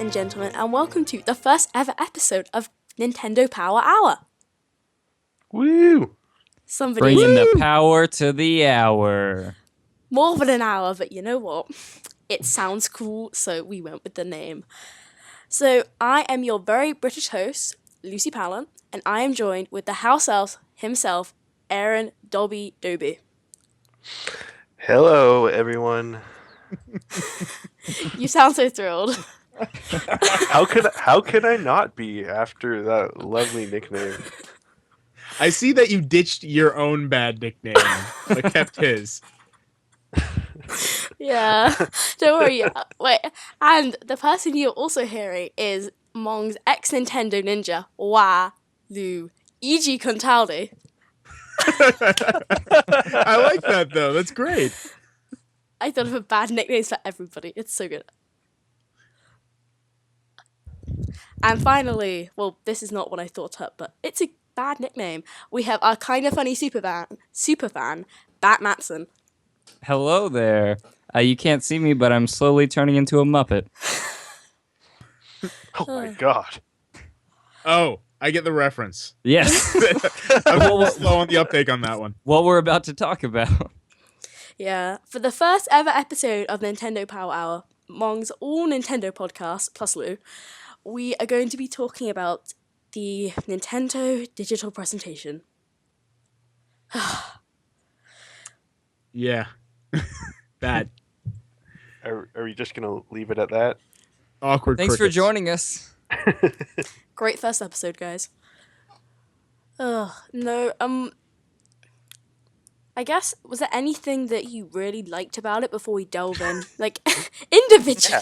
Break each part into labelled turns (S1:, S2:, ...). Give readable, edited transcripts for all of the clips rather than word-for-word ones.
S1: and gentlemen, and welcome to the first ever episode of Nintendo Power Hour.
S2: Woo!
S3: Bringing the power to the hour.
S1: More than an hour, but you know what? It sounds cool, so we went with the name. So, I am your very British host, Lucy Pallant, and I am joined with the house elf himself, Aaron Dobby Doby.
S2: Hello, everyone.
S1: You sound so thrilled.
S2: How could I not be after that lovely nickname?
S4: I see that you ditched your own bad nickname, but kept his.
S1: Yeah, don't worry. Wait, and the person you're also hearing is Mong's ex-Nintendo ninja, Lu E.G. Contaldi.
S4: I like that, though. That's great.
S1: I thought of a bad nicknames for everybody. It's so good. And finally, well, this is not what I thought up, but it's a bad nickname. We have our kind of funny superfan, Bat Matson.
S3: Hello there. You can't see me, but I'm slowly turning into a Muppet.
S2: Oh my god.
S4: Oh, I get the reference.
S3: Yes.
S4: I'm a little slow on the uptake on that one.
S3: What we're about to talk about.
S1: Yeah, for the first ever episode of Nintendo Power Hour, Mong's all Nintendo podcast, plus Lou, we are going to be talking about the Nintendo digital presentation.
S4: Yeah. Bad.
S2: Are we just gonna leave it at that?
S4: Awkward
S3: Thanks
S4: crickets.
S3: for joining us.
S1: Great first episode, guys. No, I guess, was there anything that you really liked about it before we delve in? Like, individually.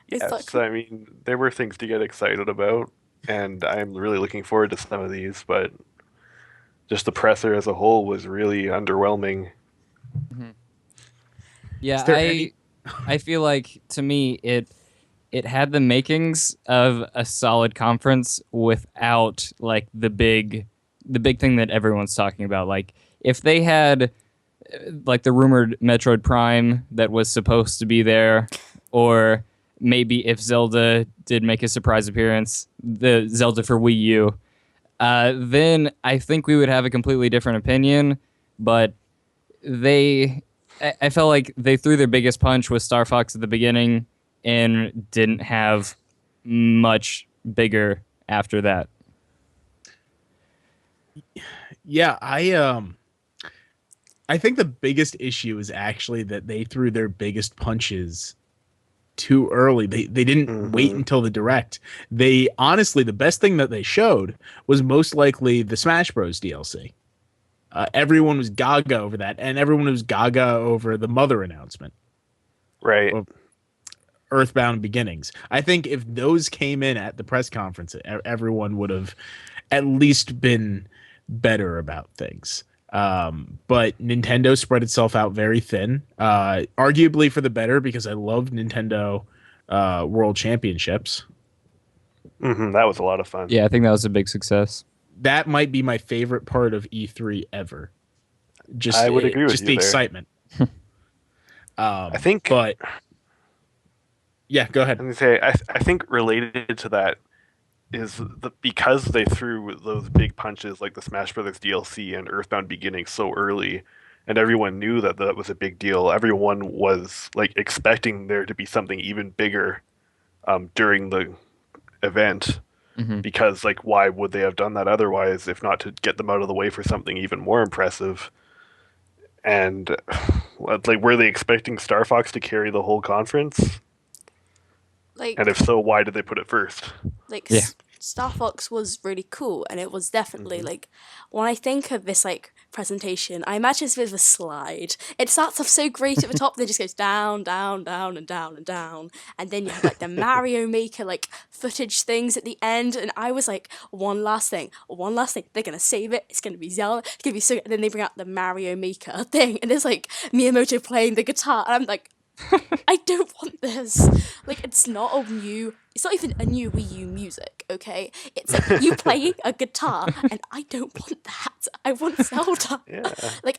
S2: Yes, I mean, there were things to get excited about, and I'm really looking forward to some of these, but just the presser as a whole was really underwhelming.
S3: Mm-hmm. Yeah, I feel like, to me, it had the makings of a solid conference without, like, the big thing that everyone's talking about. Like, if they had, like, the rumored Metroid Prime that was supposed to be there, or maybe if Zelda did make a surprise appearance, the Zelda for Wii U, then I think we would have a completely different opinion. But I felt like they threw their biggest punch with Star Fox at the beginning and didn't have much bigger after that.
S4: Yeah, I think the biggest issue is actually that they threw their biggest punches too early. They didn't wait until the direct. They honestly, the best thing that they showed was most likely the Smash Bros. DLC. Everyone was gaga over that, and everyone was gaga over the Mother announcement.
S2: Right.
S4: Earthbound Beginnings. I think if those came in at the press conference, everyone would have at least been better about things. But Nintendo spread itself out very thin, arguably for the better, because I love Nintendo World Championships.
S2: That was a lot of fun.
S3: Yeah, I think that was a big success.
S4: That might be my favorite part of E3 ever. Just,
S2: I would agree with
S4: just
S2: you
S4: the
S2: there.
S4: excitement.
S2: I think,
S4: but yeah, go ahead.
S2: I'm gonna say, I think related to that is because they threw those big punches like the Smash Brothers DLC and Earthbound Beginnings so early, and everyone knew that that was a big deal. Everyone was like expecting there to be something even bigger during the event, because like why would they have done that otherwise if not to get them out of the way for something even more impressive? And like, were they expecting Star Fox to carry the whole conference?
S1: Like,
S2: And if so, why did they put it first?
S1: like
S3: Yeah.
S1: Star Fox was really cool, and it was definitely like, when I think of this like presentation, I imagine it's a bit of a slide. It starts off so great at the top, then it just goes down, down, down, and down, and down, and then you have like the Mario Maker like footage things at the end, and I was like, one last thing, they're gonna save it, it's gonna be Zelda, it's gonna be so, and then they bring out the Mario Maker thing, and there's like Miyamoto playing the guitar, and I'm like, I don't want this. Like, it's not even a new Wii U music, okay? It's like you playing a guitar, and I don't want that. I want Zelda.
S2: Yeah.
S1: Like,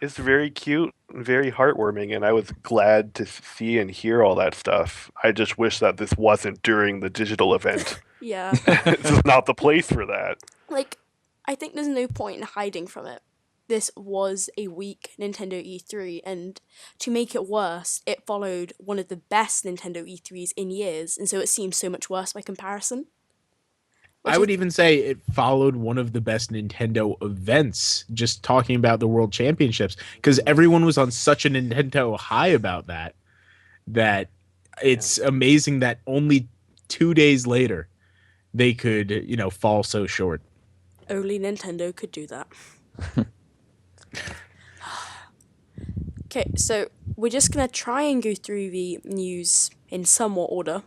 S2: It's very cute, very heartwarming, and I was glad to see and hear all that stuff. I just wish that this wasn't during the digital event.
S1: Yeah.
S2: This is not the place for that.
S1: Like, I think there's no point in hiding from it. This was a weak Nintendo E3, and to make it worse, it followed one of the best Nintendo E3s in years, and so it seems so much worse by comparison.
S4: I would even say it followed one of the best Nintendo events, just talking about the World Championships, because everyone was on such a Nintendo high about that it's amazing that only 2 days later they could, fall so short.
S1: Only Nintendo could do that. Okay, so we're just going to try and go through the news in somewhat order.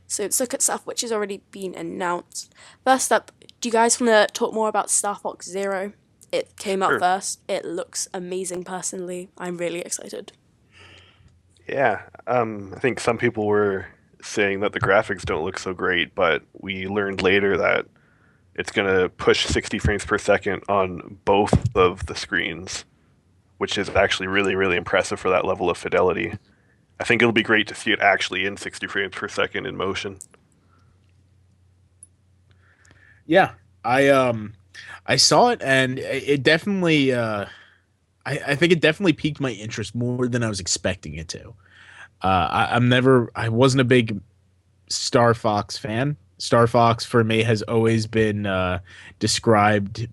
S1: So let's look at stuff which has already been announced. First up, do you guys want to talk more about Star Fox Zero? It came out first. It looks amazing personally. I'm really excited.
S2: Yeah, I think some people were saying that the graphics don't look so great, but we learned later that it's going to push 60 frames per second on both of the screens, which is actually really, really impressive for that level of fidelity. I think it'll be great to see it actually in 60 frames per second in motion.
S4: Yeah, I saw it, and it definitely I think it definitely piqued my interest more than I was expecting it to. I wasn't a big Star Fox fan. Star Fox for me has always been described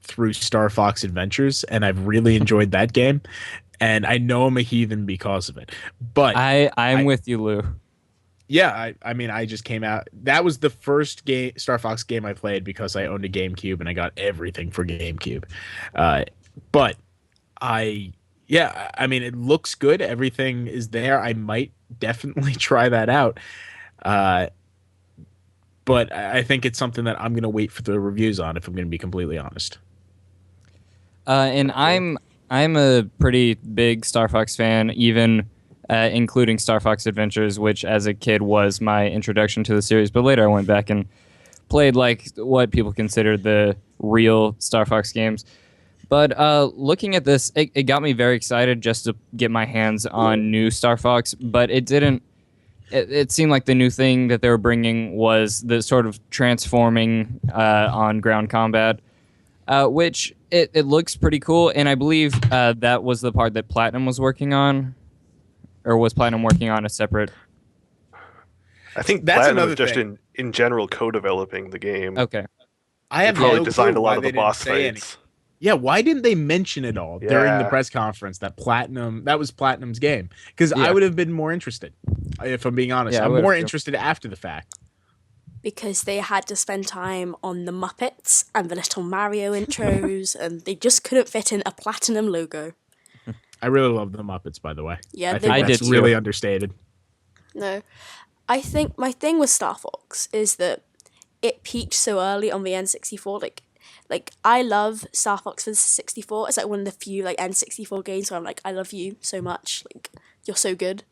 S4: through Star Fox Adventures, and I've really enjoyed that game. And I know I'm a heathen because of it. But
S3: I'm with you, Lou.
S4: Yeah, I mean, I just came out. That was the first game, Star Fox game I played because I owned a GameCube and I got everything for GameCube. But I mean, it looks good. Everything is there. I might definitely try that out. But I think it's something that I'm going to wait for the reviews on, if I'm going to be completely honest.
S3: And I'm a pretty big Star Fox fan, even including Star Fox Adventures, which as a kid was my introduction to the series. But later I went back and played like what people consider the real Star Fox games. But looking at this, it got me very excited just to get my hands on new Star Fox. But it didn't. It seemed like the new thing that they were bringing was the sort of transforming on ground combat, which it looks pretty cool. And I believe that was the part that Platinum was working on, or was Platinum working on a separate?
S2: I think that's Platinum was just in general co-developing the game.
S3: Okay,
S4: I have
S2: probably designed a lot of the boss fights.
S4: Anything. Yeah, why didn't they mention it all during the press conference that was Platinum's game? Because I would have been more interested, if I'm being honest. I'm more interested after the fact.
S1: Because they had to spend time on the Muppets and the little Mario intros, and they just couldn't fit in a Platinum logo.
S4: I really love the Muppets, by the way.
S1: Yeah,
S4: I think that's really understated.
S1: No. I think my thing with Star Fox is that it peaked so early on the N64, like I love Star Fox for the 64. It's like one of the few like N64 games where I'm like, I love you so much. Like, you're so good.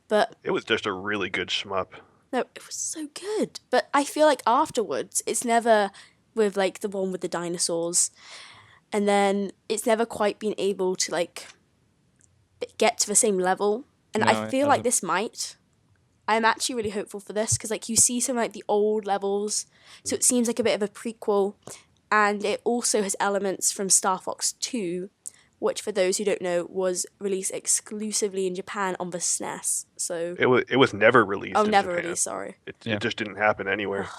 S1: But
S2: it was just a really good shmup.
S1: No, it was so good. But I feel like afterwards, it's never with like the one with the dinosaurs. And then it's never quite been able to like get to the same level. And I feel like this might. I'm actually really hopeful for this because like you see some like the old levels. So it seems like a bit of a prequel. And it also has elements from Star Fox 2, which, for those who don't know, was released exclusively in Japan on the SNES. So
S2: it was never released.
S1: Oh, never released. Sorry,
S2: it just didn't happen anywhere.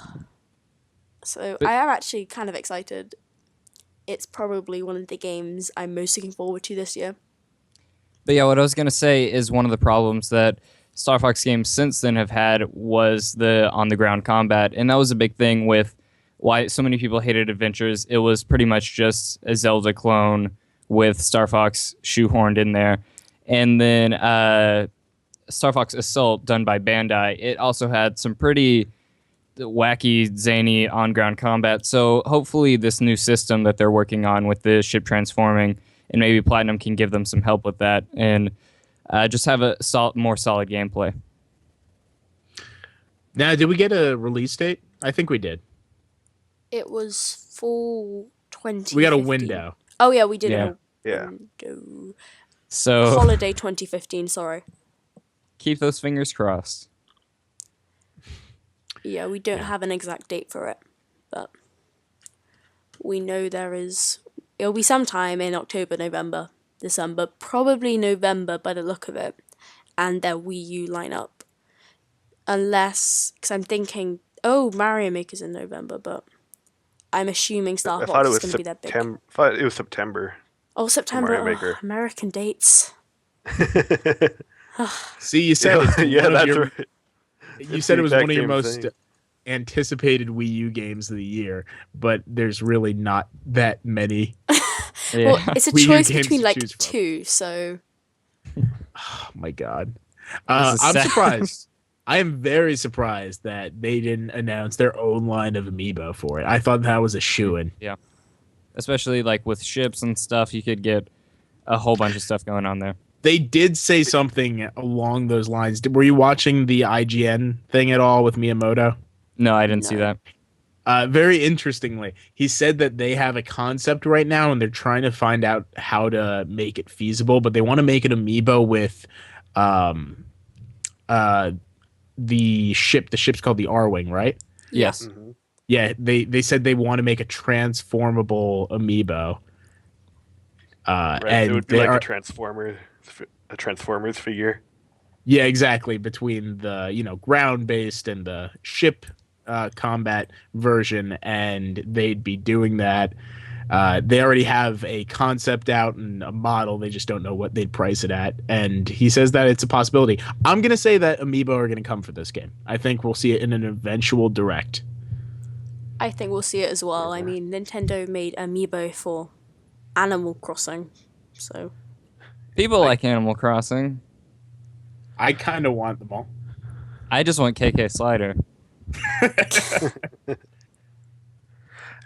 S1: So I am actually kind of excited. It's probably one of the games I'm most looking forward to this year.
S3: But yeah, what I was gonna say is one of the problems that Star Fox games since then have had was the on-the-ground combat, and that was a big thing with why so many people hated Adventures. It was pretty much just a Zelda clone with Star Fox shoehorned in there. And then Star Fox Assault, done by Bandai, it also had some pretty wacky, zany on-ground combat. So hopefully this new system that they're working on with the ship transforming, and maybe Platinum can give them some help with that, and just have a more solid gameplay.
S4: Now, did we get a release date? I think we did.
S1: It was fall 2015.
S4: We got a window.
S1: Oh yeah, we did.
S2: Yeah.
S1: Window.
S3: So
S1: Holiday 2015, sorry.
S3: keep those fingers crossed.
S1: Yeah, we don't have an exact date for it, but we know it'll be sometime in October, November, December, probably November by the look of it, and their Wii U lineup. Unless, because I'm thinking, Mario Maker's in November, but I'm assuming Star
S2: I thought
S1: Fox
S2: it
S1: is
S2: was
S1: going to be their big.
S2: September. I thought it was September.
S1: Oh, September.
S2: Mario Maker.
S1: American dates.
S4: See, you said it's
S2: Yeah,
S4: one of
S2: that's
S4: your,
S2: right.
S4: You said it was
S2: Exact
S4: one of your
S2: same
S4: most
S2: thing.
S4: anticipated Wii U games of the year, but there's really not that many.
S3: Yeah.
S1: Well, it's a
S4: Wii U
S1: choice
S4: games
S1: between
S4: to
S1: like
S4: choose from.
S1: 2, so
S4: Oh my god.
S3: This is
S4: I'm
S3: sad.
S4: surprised. I am very surprised that they didn't announce their own line of amiibo for it. I thought that was a shoo-in.
S3: Yeah. Especially like with ships and stuff, you could get a whole bunch of stuff going on there.
S4: They did say something along those lines. Were you watching the IGN thing at all with Miyamoto?
S3: No, I didn't see
S1: No.
S3: that.
S4: Very interestingly, he said that they have a concept right now and they're trying to find out how to make it feasible, but they want to make an amiibo with the ship. The ship's called the R-Wing, right?
S3: Yes.
S2: Mhm.
S4: Yeah, they said they want to make a transformable amiibo.
S2: Right.
S4: And
S2: It would be
S4: they
S2: like
S4: are,
S2: a Transformers figure.
S4: yeah, exactly, between the ground based and the ship combat version, and they'd be doing that. They already have a concept out and a model. They just don't know what they'd price it at. And he says that it's a possibility. I'm gonna say that amiibo are gonna come for this game. I think we'll see it in an eventual direct.
S1: I think we'll see it as well. I mean, Nintendo made Amiibo for Animal Crossing, so
S3: People like Animal Crossing.
S4: I kind of want them all.
S3: I just want KK Slider.
S2: I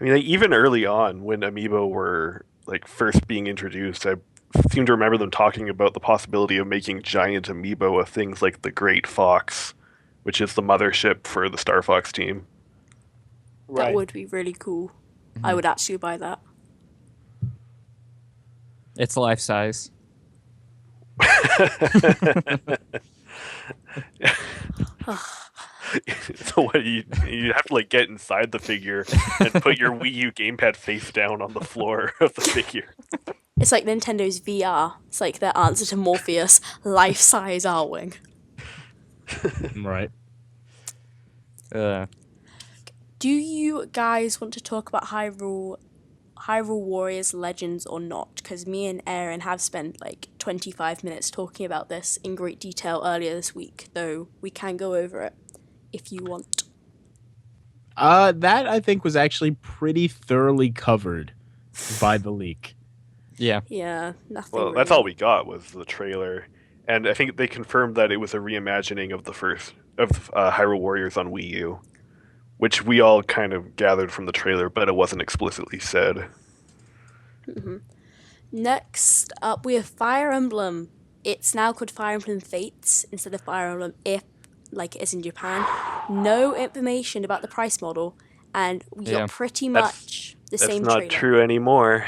S2: mean, like, even early on, when Amiibo were like first being introduced, I seem to remember them talking about the possibility of making giant Amiibo of things like the Great Fox, which is the mothership for the Star Fox team.
S1: that would be really cool. I would actually buy that.
S3: It's life size.
S2: So what you have to like get inside the figure and put your Wii U gamepad face down on the floor of the figure.
S1: It's like Nintendo's VR. It's like their answer to Morpheus, life-size R-Wing.
S4: Right.
S1: Do you guys want to talk about Hyrule Warriors Legends or not? Because me and Aaron have spent like 25 minutes talking about this in great detail earlier this week, though we can go over it if you want.
S4: That I think was actually pretty thoroughly covered by the leak.
S3: Yeah.
S1: Yeah, nothing.
S2: Well, that's all we got was the trailer, and I think they confirmed that it was a reimagining of the first of Hyrule Warriors on Wii U, which we all kind of gathered from the trailer, but it wasn't explicitly said.
S1: Next up, we have Fire Emblem. It's now called Fire Emblem Fates instead of Fire Emblem If, like it is in Japan. No information about the price model, and we got pretty much the same
S2: That's not
S1: trailer.
S2: true anymore.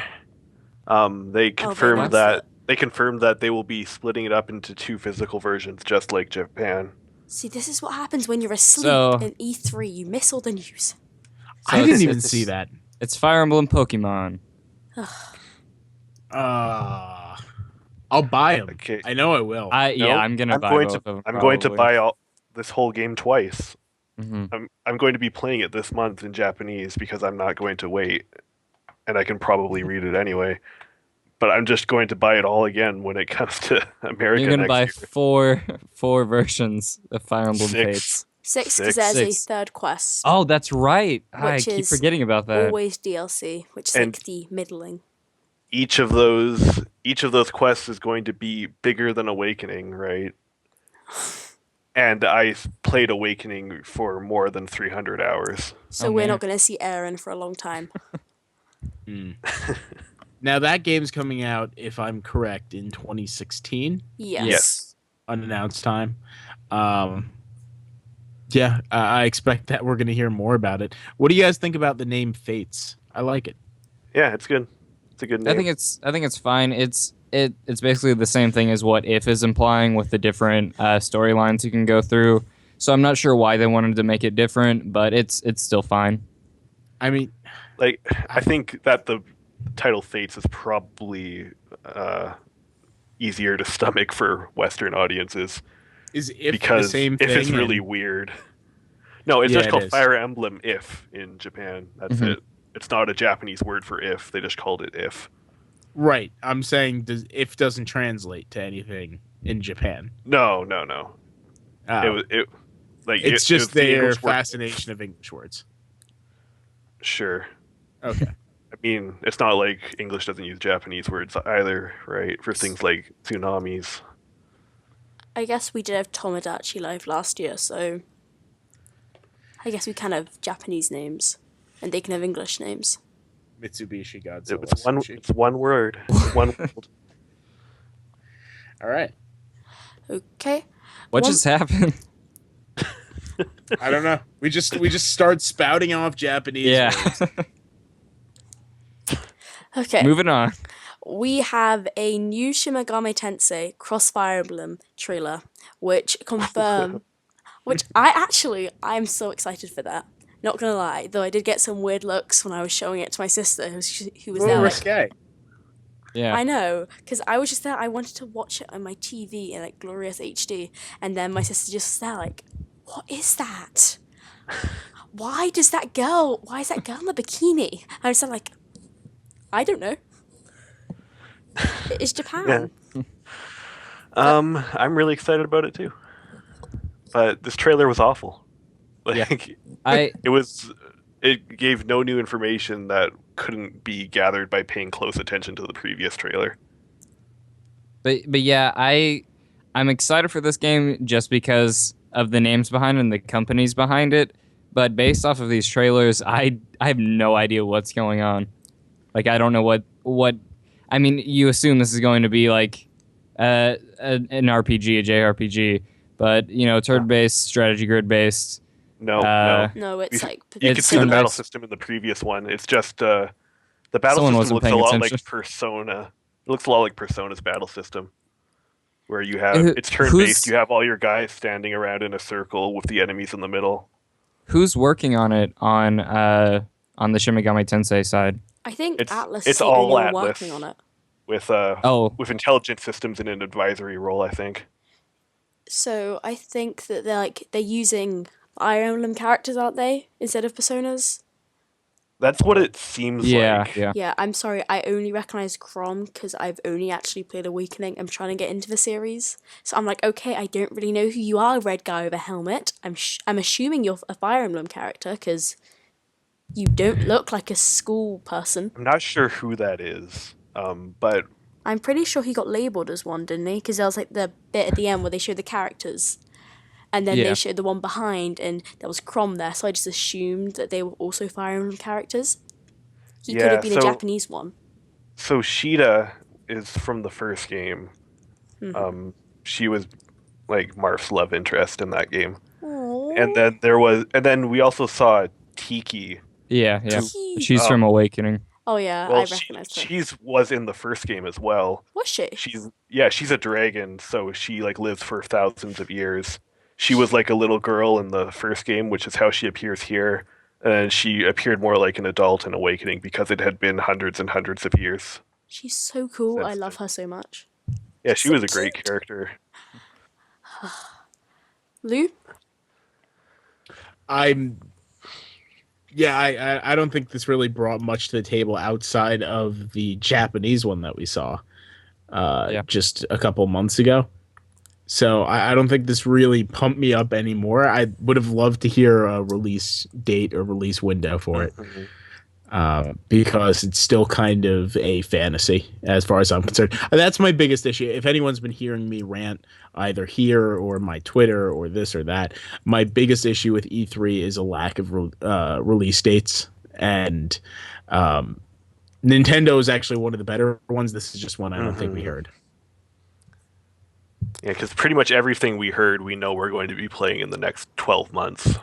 S2: They confirmed
S1: announced
S2: that
S1: it.
S2: they confirmed that they will be splitting it up into 2 physical versions, just like Japan.
S1: See, this is what happens when you're asleep
S3: So-
S1: in E3. You miss all the news.
S4: I didn't
S3: it's-
S4: even
S3: it's-
S4: see that.
S3: It's Fire Emblem Pokemon.
S4: I'll buy them.
S2: Okay.
S4: I know I will.
S3: I'm gonna buy both of them.
S2: I'm going to
S3: probably.
S2: buy this whole game twice.
S3: Mhm.
S2: I'm going to be playing it this month in Japanese because I'm not going to wait, and I can probably read it anyway. But I'm just going to buy it all again when it comes to America.
S3: You're gonna buy
S2: next year.
S3: four versions of Fire Emblem
S2: 6.
S3: Fates.
S1: 6 because there's a
S3: Six.
S1: third quest.
S3: Oh, that's right. I
S1: Which
S3: keep
S1: is
S3: forgetting about that.
S1: Always DLC, which is
S2: And-
S1: like the middling.
S2: Each of those quests is going to be bigger than Awakening, right? And I played Awakening for more than 300 hours.
S1: So
S3: Oh,
S1: we're
S3: man.
S1: not going to see Aaron for a long time.
S4: Now that game's coming out, if I'm correct, in 2016,
S1: Yes.
S2: Yes.
S4: unannounced time. Yeah, I expect that we're gonna hear more about it. What do you guys think about the name Fates? I like it.
S2: Yeah, it's good. It's a good name.
S3: I think it's fine. It's it's basically the same thing as what If is implying with the different storylines you can go through. So I'm not sure why they wanted to make it different, but it's still fine.
S4: I mean,
S2: Like, I think that the title Fates is probably easier to stomach for Western audiences
S4: is If the
S2: because
S4: same
S2: If
S4: thing?
S2: is really weird. No, it's
S4: Yeah,
S2: just
S4: it
S2: called
S4: is.
S2: Fire Emblem If in Japan. That's it. It's not a Japanese word for if. They just called it If.
S4: Right. I'm saying If doesn't translate to anything in Japan.
S2: No.
S4: Oh.
S2: It like
S4: It's
S2: it
S4: just
S2: was the
S4: their
S2: English word.
S4: fascination of English words.
S2: Sure.
S4: Okay.
S2: I mean, it's not like English doesn't use Japanese words either, right? For things like tsunamis.
S1: I guess we did have Tomodachi Live last year, so I guess we can have Japanese names, and they can have English names.
S4: Mitsubishi Godzilla.
S2: It's one word. It's one world.
S4: All right.
S1: Okay.
S3: What
S1: One-
S3: just happened?
S4: I don't know. We just start spouting off Japanese
S3: Yeah.
S4: words.
S1: Okay.
S3: Moving on.
S1: We have a new Shin Megami Tensei Crossfire Emblem trailer, which I'm so excited for that. Not gonna lie, though I did get some weird looks when I was showing it to my sister, who was
S4: A
S1: there
S4: little
S1: like,
S4: risque.
S3: Yeah.
S1: I know, because I was just there, I wanted to watch it on my TV in like glorious HD, and then my sister just was there like, what is that? Why is that girl in a bikini? I was like, I don't know. It's Japan.
S2: Yeah. I'm really excited about it too. But this trailer was awful. Like, it gave no new information that couldn't be gathered by paying close attention to the previous trailer.
S3: But yeah, I'm excited for this game just because of the names behind it and the companies behind it. But based off of these trailers, I have no idea what's going on. Like, I don't know what. I mean, you assume this is going to be like an RPG, a JRPG, but turn-based, strategy grid-based.
S2: No.
S1: No, it's like
S2: You could see the
S3: turn-based.
S2: battle system in the previous one. It's just the battle
S3: Someone
S2: system
S3: wasn't
S2: looks a
S3: paying
S2: lot
S3: attention.
S2: like Persona. It looks a lot like Persona's battle system, where you have it's
S3: Who's-
S2: turn-based. You have all your guys standing around in a circle with the enemies in the middle.
S3: Who's working on it on the Shin Megami Tensei side?
S1: I think
S2: It's-
S1: Atlas
S2: it's
S1: is the
S2: all
S1: only one
S2: Atlas.
S1: working on it.
S2: With intelligent systems in an advisory role, I think.
S1: So I think that they're using Fire Emblem characters, aren't they, instead of personas?
S2: That's what it seems like.
S3: Yeah.
S1: Yeah, I'm sorry, I only recognize Chrom because I've only actually played Awakening. I'm trying to get into the series, so I'm like, okay, I don't really know who you are, red guy with a helmet. I'm assuming you're a Fire Emblem character because you don't look like a school person.
S2: I'm not sure who that is, but
S1: I'm pretty sure he got labeled as one, didn't he? Because there was like the bit at the end where they showed the characters, and then
S3: Yeah.
S1: they showed the one behind, and there was Chrom there. So I just assumed that they were also Fire Emblem characters. He could
S2: Yeah,
S1: have been a
S2: so-
S1: Japanese one.
S2: so Sheeta is from the first game.
S1: Mm-hmm.
S2: She was like Marth's love interest in that game,
S1: Aww.
S2: and then we also saw Tiki.
S3: Yeah.
S1: Tiki.
S3: She's from Awakening.
S1: Oh yeah,
S2: Well,
S1: I recognized her.
S2: she's was in the first game as well.
S1: Was she?
S2: She's a dragon, so she like lives for thousands of years. She was like a little girl in the first game, which is how she appears here. And she appeared more like an adult in Awakening because it had been hundreds and hundreds of years.
S1: She's so cool. I
S2: That's
S1: love
S2: it.
S1: her so much.
S2: Yeah, she
S1: So
S2: was a great
S1: cute.
S2: character.
S1: Lou?
S4: I don't think this really brought much to the table outside of the Japanese one that we saw just a couple months ago. So I don't think this really pumped me up anymore. I would have loved to hear a release date or release window for it. Because it's still kind of a fantasy as far as I'm concerned. That's my biggest issue. If anyone's been hearing me rant either here or my Twitter or this or that, my biggest issue with E3 is a lack of release dates. And Nintendo is actually one of the better ones. This is just one I don't think we heard.
S2: Yeah, because pretty much everything we heard, we know we're going to be playing in the next 12 months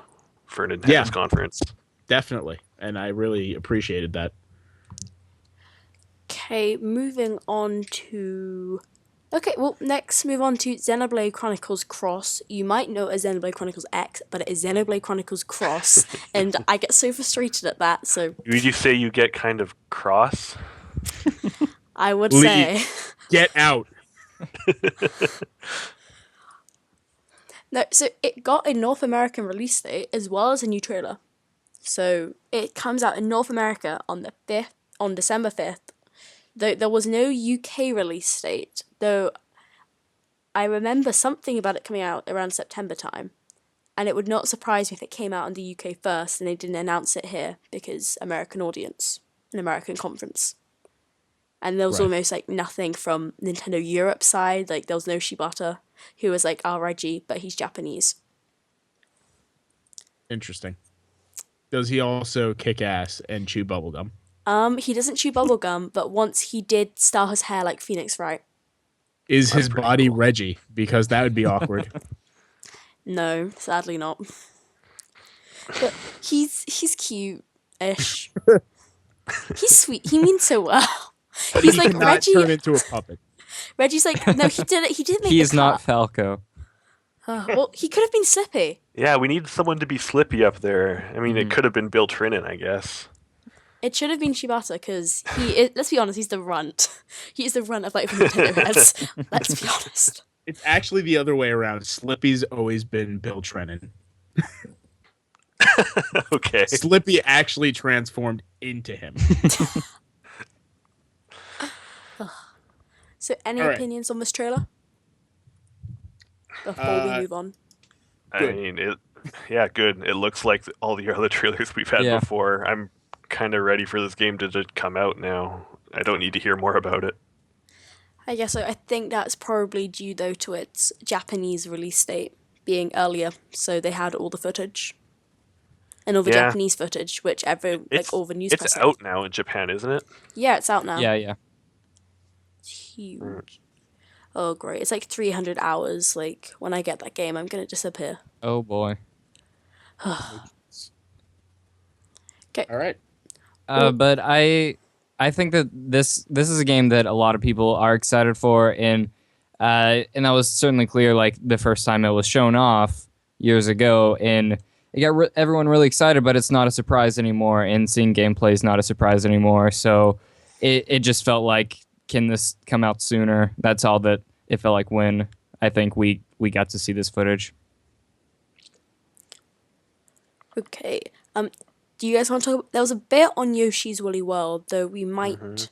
S2: for Nintendo's
S4: Yeah.
S2: conference.
S4: Definitely. And I really appreciated that.
S1: Okay, moving on to... Okay, well, next move on to Xenoblade Chronicles Cross. You might know it as Xenoblade Chronicles X, but it is Xenoblade Chronicles Cross, and I get so frustrated at that, so
S2: Would you say you get kind of cross?
S1: I would
S4: Leave.
S1: say...
S4: Get out.
S1: No, so it got a North American release date as well as a new trailer. So it comes out in North America on December 5th. Though there was no UK release date, though I remember something about it coming out around September time. And it would not surprise me if it came out in the UK first and they didn't announce it here because American audience, an American conference. And there was almost like nothing from Nintendo Europe side, like there was no Shibata, who was like RIG, but he's Japanese.
S4: Interesting. Does he also kick ass and chew bubblegum?
S1: He doesn't chew bubblegum, but once he did style his hair like Phoenix Wright.
S4: Is his
S2: pretty
S4: body
S2: cool.
S4: Reggie? Because that would be awkward.
S1: No, sadly not. But he's cute-ish. He's sweet. He means so well.
S4: But
S1: He's
S4: he
S1: like
S4: cannot
S1: Reggie.
S4: turn into a puppet.
S1: Reggie's like, no, he did it. He did make
S3: He
S1: the
S3: is not
S1: cut.
S3: Falco.
S1: Well, he could have been Slippy.
S2: Yeah, we need someone to be Slippy up there. I mean, it could have been Bill Trinan, I guess.
S1: It should have been Shibata because let's be honest, he's the runt. He is the runt of like Nintendo heads. Let's be honest.
S4: It's actually the other way around. Slippy's always been Bill Trennan.
S2: Okay.
S4: Slippy actually transformed into him.
S1: So, any
S4: All right.
S1: opinions on this trailer before we move on?
S2: I mean, good. It looks like all the other trailers we've had
S3: Yeah.
S2: before. I'm kind of ready for this game to just come out now. I don't need to hear more about it.
S1: I guess so. I think that's probably due though to its Japanese release date being earlier, so they had all the footage and all the
S2: Yeah.
S1: Japanese footage, which all the news.
S2: It's
S1: press
S2: out now in Japan, isn't it?
S1: Yeah, it's out now.
S3: Yeah.
S1: It's huge. Oh great! It's like 300 hours. Like when I get that game, I'm gonna disappear.
S3: Oh boy.
S1: Okay.
S4: All right.
S3: But I think that this is a game that a lot of people are excited for, and that was certainly clear. Like the first time it was shown off years ago, and it got everyone really excited. But it's not a surprise anymore, and seeing gameplay is not a surprise anymore. So it just felt like, can this come out sooner? That's all that it felt like when I think we got to see this footage.
S1: Okay. Do you guys want to talk? There was a bit on Yoshi's Woolly World, though we might.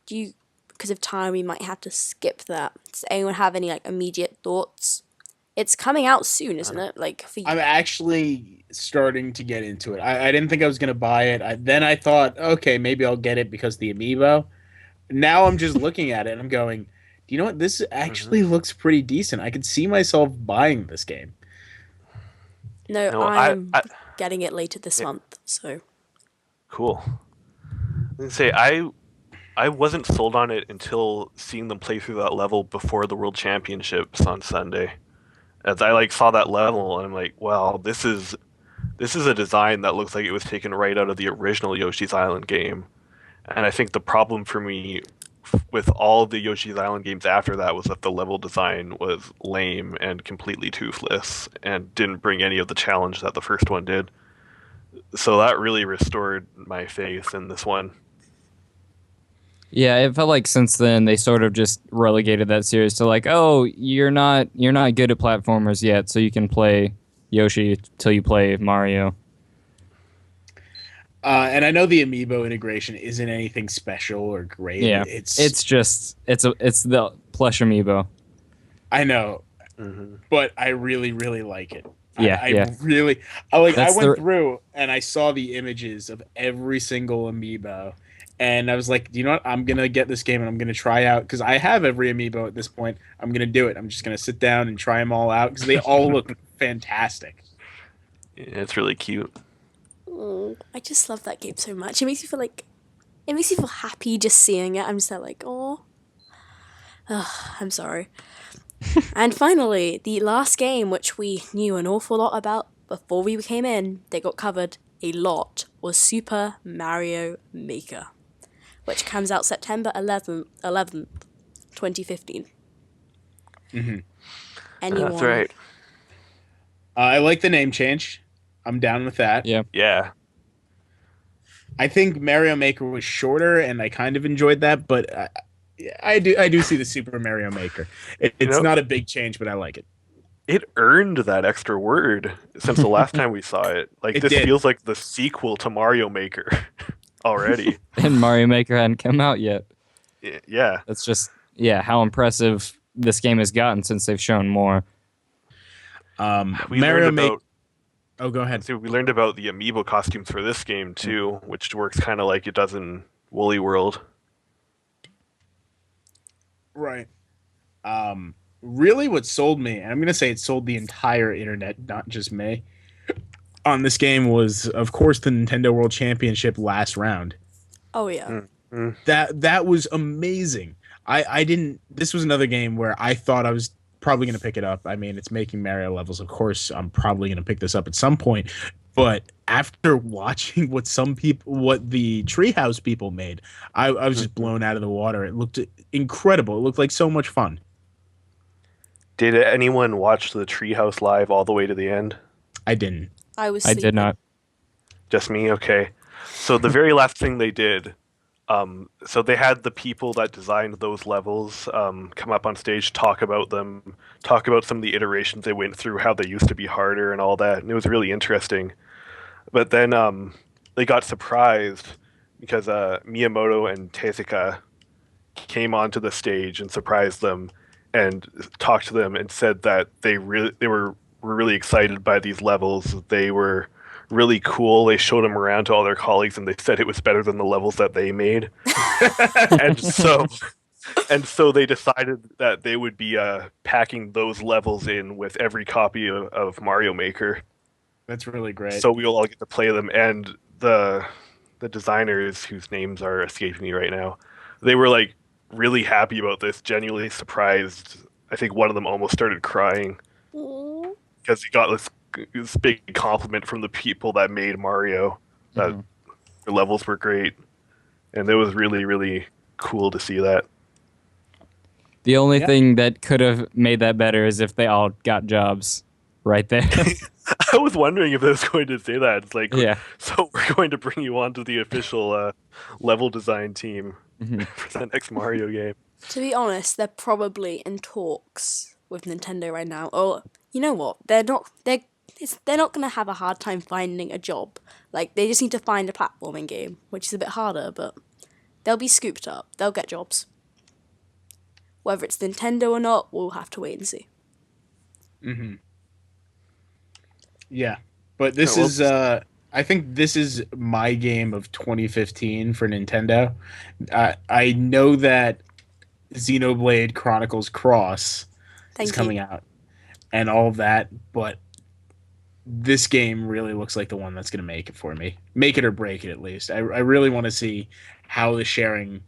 S1: Because of time, we might have to skip that. Does anyone have any like immediate thoughts? It's coming out soon, isn't it? Like for you.
S4: I'm actually starting to get into it. I didn't think I was going to buy it. Then I thought, okay, maybe I'll get it because the amiibo. Now I'm just looking at it and I'm going, do you know what? This actually looks pretty decent. I could see myself buying this game.
S1: No, I'm getting it later this month. So
S2: Cool. I was gonna say I wasn't sold on it until seeing them play through that level before the World Championships on Sunday. As I saw that level and I'm like, wow, this is a design that looks like it was taken right out of the original Yoshi's Island game. And I think the problem for me with all the Yoshi's Island games after that was that the level design was lame and completely toothless and didn't bring any of the challenge that the first one did. So that really restored my faith in this one.
S3: Yeah, it felt like since then they sort of just relegated that series to like, oh, you're not good at platformers yet, so you can play Yoshi till you play Mario.
S4: And I know the amiibo integration isn't anything special or great.
S3: Yeah, it's the plush amiibo.
S4: I know, but I really, really like it.
S3: Yeah,
S4: I went
S3: the-
S4: through and I saw the images of every single amiibo, and I was like, you know what? I'm gonna get this game and I'm gonna try out because I have every amiibo at this point. I'm gonna do it. I'm just gonna sit down and try them all out because they all look fantastic.
S2: Yeah, it's really cute.
S1: I just love that game so much. It makes me feel happy just seeing it. I'm just like, oh, I'm sorry. And finally, the last game, which we knew an awful lot about before we came in, they got covered a lot, was Super Mario Maker. which comes out September 11th, 2015.
S4: Mm-hmm.
S1: Anyone?
S2: That's right.
S4: I like the name change. I'm down with that.
S3: Yeah.
S2: Yeah.
S4: I think Mario Maker was shorter, and I kind of enjoyed that, but I do see the Super Mario Maker. It's not a big change, but I like it.
S2: It earned that extra word since the last time we saw it. Like, this feels like the sequel to Mario Maker already.
S3: And Mario Maker hadn't come out yet.
S2: Yeah.
S3: That's just, how impressive this game has gotten since they've shown more.
S4: Mario Maker. Oh, go ahead.
S2: So we learned about the amiibo costumes for this game too, which works kind of like it does in Woolly World.
S4: Right. Really what sold me, and I'm going to say it sold the entire internet, not just me, on this game was, of course, the Nintendo World Championship last round.
S1: Oh, yeah.
S2: Mm-hmm.
S4: That was amazing. This was another game where I thought I was probably going to pick it up. I mean, it's making Mario levels. Of course, I'm probably going to pick this up at some point. But after watching what the Treehouse people made, I was just blown out of the water. It looked incredible. It looked like so much fun.
S2: Did anyone watch the Treehouse live all the way to the end?
S4: I didn't.
S1: I
S3: did not.
S2: Just me? Okay. So the very last thing they did, so they had the people that designed those levels come up on stage, talk about them, talk about some of the iterations they went through, how they used to be harder and all that, and it was really interesting. But then they got surprised because Miyamoto and Tezuka came onto the stage and surprised them and talked to them and said that they were really excited by these levels. They were really cool. They showed them around to all their colleagues and they said it was better than the levels that they made. and so they decided that they would be packing those levels in with every copy of Mario Maker.
S4: That's really great.
S2: So we'll all get to play them. And the designers, whose names are escaping me right now, they were like really happy about this, genuinely surprised. I think one of them almost started crying because he got this big compliment from the people that made Mario that the levels were great, and it was really, really cool to see that.
S3: The only thing that could have made that better is if they all got jobs right there.
S2: I was wondering if they was going to say that. It's like, so we're going to bring you onto the official level design team for the next Mario game.
S1: To be honest, they're probably in talks with Nintendo right now. Or you know what? They're not going to have a hard time finding a job. Like, they just need to find a platforming game, which is a bit harder, but they'll be scooped up. They'll get jobs. Whether it's Nintendo or not, we'll have to wait and see.
S4: Mm-hmm. Yeah, but this is I think this is my game of 2015 for Nintendo. I know that Xenoblade Chronicles Cross is coming out and all of that, but this game really looks like the one that's going to make it for me. Make it or break it, at least. I really want to see how the sharing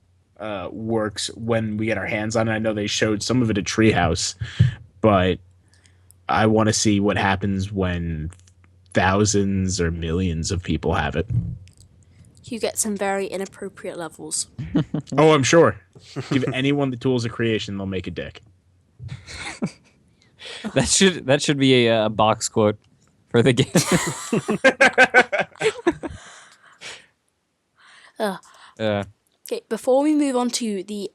S4: works when we get our hands on it. I know they showed some of it at Treehouse, but I want to see what happens when thousands or millions of people have it.
S1: You get some very inappropriate levels.
S4: Oh, I'm sure. Give anyone the tools of creation, they'll make a dick.
S3: That should be a box quote for the game.
S1: Okay, before we move on to the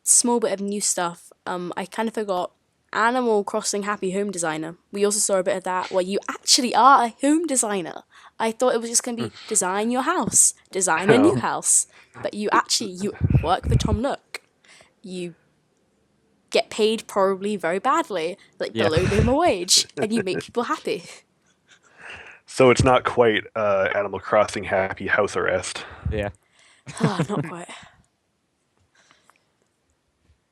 S1: small bit of new stuff, I kind of forgot Animal Crossing Happy Home Designer. We also saw a bit of that where you actually are a home designer. I thought it was just going to be design your house, design a new house. But you work for Tom Nook. You get paid probably very badly, like below minimum wage, and you make people happy.
S2: So it's not quite Animal Crossing Happy House Arrest.
S3: Yeah.
S1: Oh, not quite.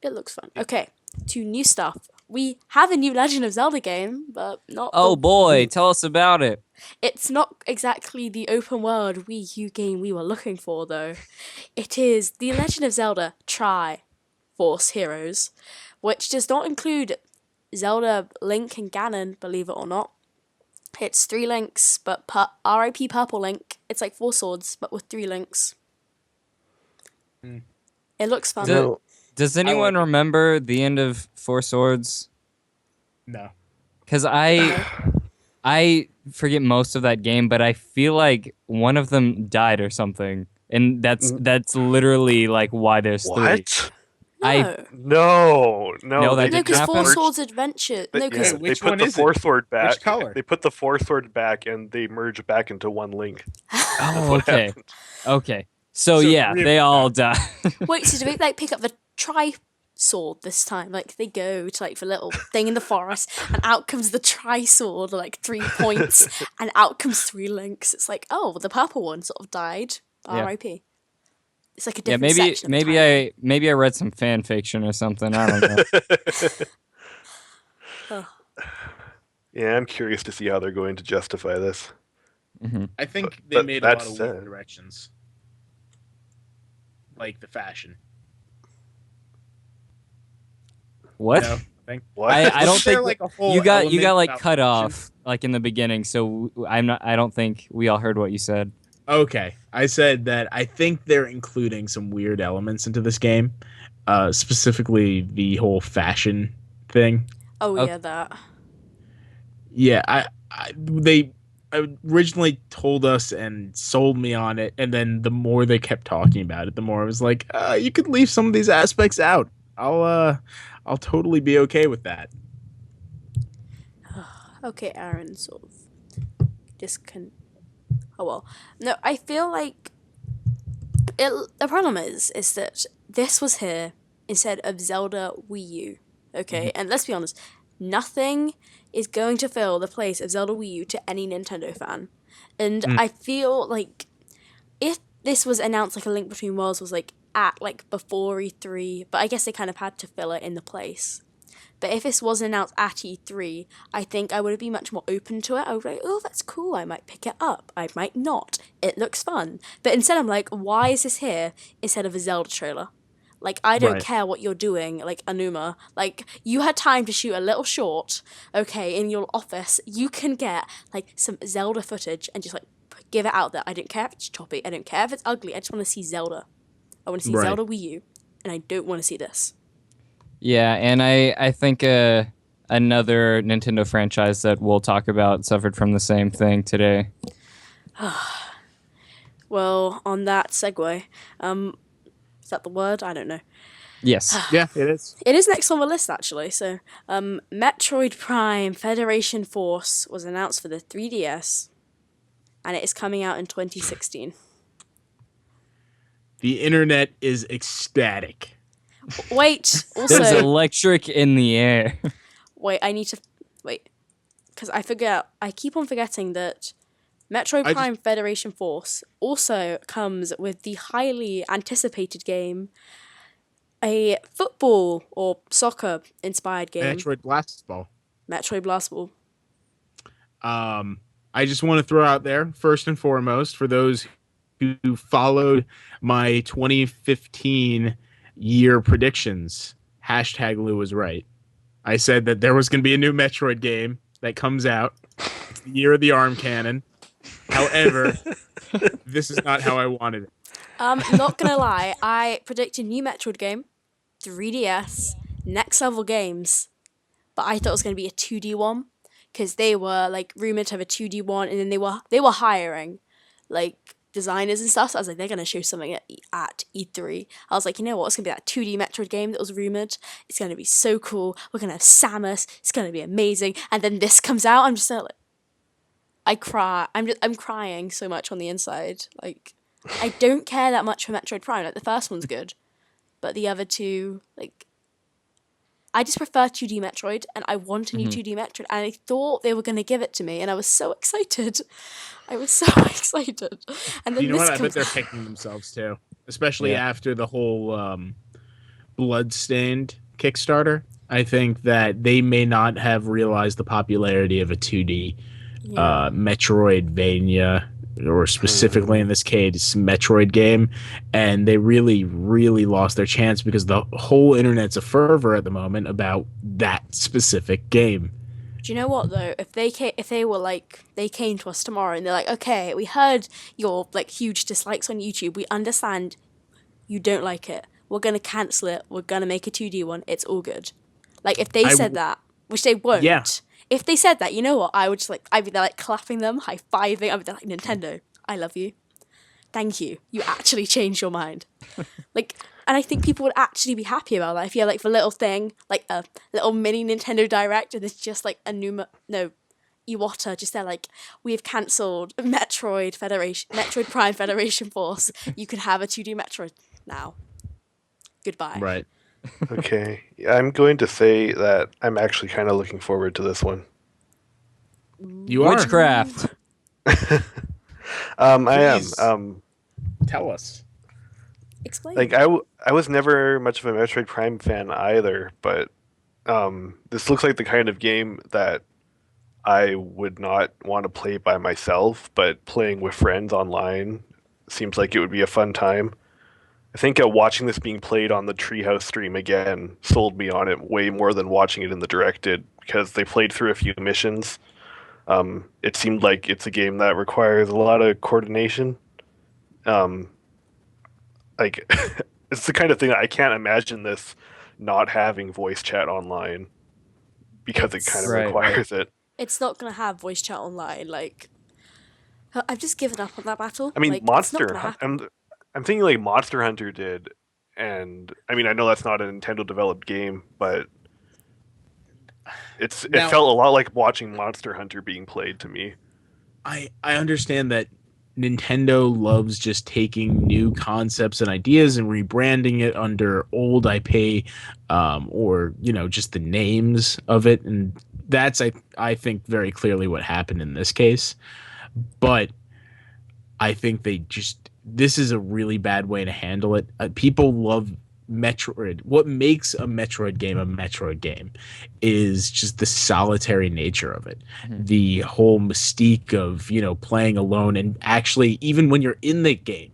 S1: It looks fun. Okay, to new stuff. We have a new Legend of Zelda game, but not...
S3: Oh boy, tell us about it.
S1: It's not exactly the open world Wii U game we were looking for, though. It is The Legend of Zelda Tri-Force Heroes, which does not include Zelda, Link, and Ganon, believe it or not. It's 3 links, but RIP Purple Link. It's like 4 swords, but with 3 links. It looks fun.
S2: No.
S3: Does anyone remember the end of Four Swords?
S4: No.
S3: Because I forget most of that game, but I feel like one of them died or something, and that's literally like why there's three.
S2: What?
S1: No.
S2: No,
S3: that
S1: No, because
S3: didn't
S1: Four
S3: happen?
S1: Swords Adventure. No, because
S2: they
S4: which
S2: put
S4: one
S2: the
S4: is
S2: Four
S4: it?
S2: Sword back.
S4: Which color?
S2: They put the Four Sword back, and they merge back into one link.
S3: Oh,
S2: what
S3: okay.
S2: happened.
S3: Okay. So
S4: So three of
S3: they
S4: them
S3: all die.
S1: wait, so do we like pick up the tri-sword this time? Like they go to like the little thing in the forest, and out comes the tri-sword, like 3 points, and out comes 3 links. It's like, oh, the purple one sort of died.
S3: Yeah.
S1: R.I.P. It's like a
S3: Yeah,
S1: different section. Of the timeline.
S3: maybe I read some fan fiction or something. I don't know.
S2: Yeah, I'm curious to see how they're going to justify this.
S4: I think they made a
S2: that
S4: lot of
S2: said-
S4: weird directions. Like the fashion.
S3: What?
S4: You know, think?
S2: What?
S3: I don't
S4: Wasn't there,
S3: think
S4: like, a whole
S3: you got
S4: element
S3: like
S4: about
S3: cut
S4: fashion?
S3: off like in the beginning. So I don't think we all heard what you said.
S4: Okay, I said that I think they're including some weird elements into this game, specifically the whole fashion thing.
S1: Oh
S3: Okay.
S1: yeah, that.
S4: Yeah, they originally told us and sold me on it, and then the more they kept talking about it, the more I was like, you could leave some of these aspects out. I'll totally be okay with that.
S1: Okay, Aaron, sort of Oh well. No, I feel like the problem is that this was here instead of Zelda Wii U. Okay, and let's be honest, nothing is going to fill the place of Zelda Wii U to any Nintendo fan. And I feel like if this was announced like A Link Between Worlds was like at like before E3, but I guess they kind of had to fill it in the place. But if this was announced at E3, I think I would be much more open to it. I would be like, oh, that's cool. I might pick it up. I might not. It looks fun. But instead I'm like, why is this here instead of a Zelda trailer? Like, I don't
S4: Right.
S1: care what you're doing, like, Anuma. Like, you had time to shoot a little short, okay, in your office. You can get, like, some Zelda footage and just, like, give it out there. I don't care if it's choppy. I don't care if it's ugly. I just want to see Zelda. I want to see
S4: Right.
S1: Zelda Wii U, and I don't want to see this.
S3: Yeah, and I think another Nintendo franchise that we'll talk about suffered from the same thing today.
S1: Well, on that segue, is that the word? I don't know.
S3: Yes.
S4: Yeah, it is.
S1: It is next on the list, actually. So, Metroid Prime Federation Force was announced for the 3DS, and it is coming out in 2016.
S4: The internet is ecstatic.
S1: Wait,
S3: There's
S1: also,
S3: electric in the air.
S1: wait, I need to, wait, because I keep on forgetting that Metroid Prime Federation Force also comes with the highly anticipated game, a football or soccer inspired game,
S4: Metroid Blast Ball.
S1: Metroid Blast Ball.
S4: I just want to throw out there, first and foremost, for those who followed my 2015 year predictions, hashtag Lou was right. I said that there was going to be a new Metroid game that comes out. It's the year of the arm cannon. However, this is not how I wanted it.
S1: Not gonna lie, I predicted new Metroid game, 3DS, next level games, but I thought it was gonna be a 2D one because they were like rumored to have a 2D one, and then they were hiring like designers and stuff. So I was like, they're gonna show something at E3. I was like, you know what? It's gonna be that 2D Metroid game that was rumored. It's gonna be so cool. We're gonna have Samus. It's gonna be amazing. And then this comes out. I'm just like, I cry. I'm crying so much on the inside. Like, I don't care that much for Metroid Prime. Like, the first one's good, but the other two, like, I just prefer 2D Metroid, and I want a new 2D Metroid, and I thought they were going to give it to me, and I was so excited. I was so excited. And then
S4: You know
S1: this
S4: what? I bet
S1: comes
S4: they're
S1: out.
S4: picking themselves too, especially
S3: Yeah.
S4: after the whole Bloodstained Kickstarter. I think that they may not have realized the popularity of a 2D Metroidvania, or specifically in this case, Metroid game, and they really, really lost their chance because the whole internet's a fervor at the moment about that specific game.
S1: Do you know what though? If they came to us tomorrow and they're like, okay, we heard your like huge dislikes on YouTube. We understand you don't like it. We're going to cancel it. We're going to make a 2D one. It's all good. Like, if they said that, which they won't.
S4: Yeah.
S1: If they said that, you know what? I would just I'd be there like clapping them, high-fiving. I'd be there like, Nintendo, I love you. Thank you. You actually changed your mind. Like, and I think people would actually be happy about that if you had like the little thing, like a little mini Nintendo Direct, and it's just like a new, Iwata just there like, we have cancelled Metroid Prime Federation Force. You can have a 2D Metroid now. Goodbye.
S4: Right.
S2: Okay, I'm going to say that I'm actually kind of looking forward to this one.
S4: You are.
S3: Witchcraft.
S2: I am.
S4: Please. Tell us.
S1: Explain.
S2: Like I was never much of a Metroid Prime fan either, but this looks like the kind of game that I would not want to play by myself, but playing with friends online seems like it would be a fun time. I think watching this being played on the Treehouse stream again sold me on it way more than watching it in the direct did, because they played through a few missions. It seemed like it's a game that requires a lot of coordination. Like it's the kind of thing that I can't imagine this not having voice chat online, because it kind of requires it.
S1: It's not going to have voice chat online. Like, I've just given up on that battle.
S2: I mean,
S1: like,
S2: I'm thinking like Monster Hunter did, and I mean, I know that's not a Nintendo developed game, but it felt a lot like watching Monster Hunter being played to me.
S4: I understand that Nintendo loves just taking new concepts and ideas and rebranding it under old IP, or just the names of it, and that's I think very clearly what happened in this case. But I think this is a really bad way to handle it. People love Metroid. What makes a Metroid game is just the solitary nature of it. Mm-hmm. The whole mystique of, playing alone, and actually, even when you're in the game,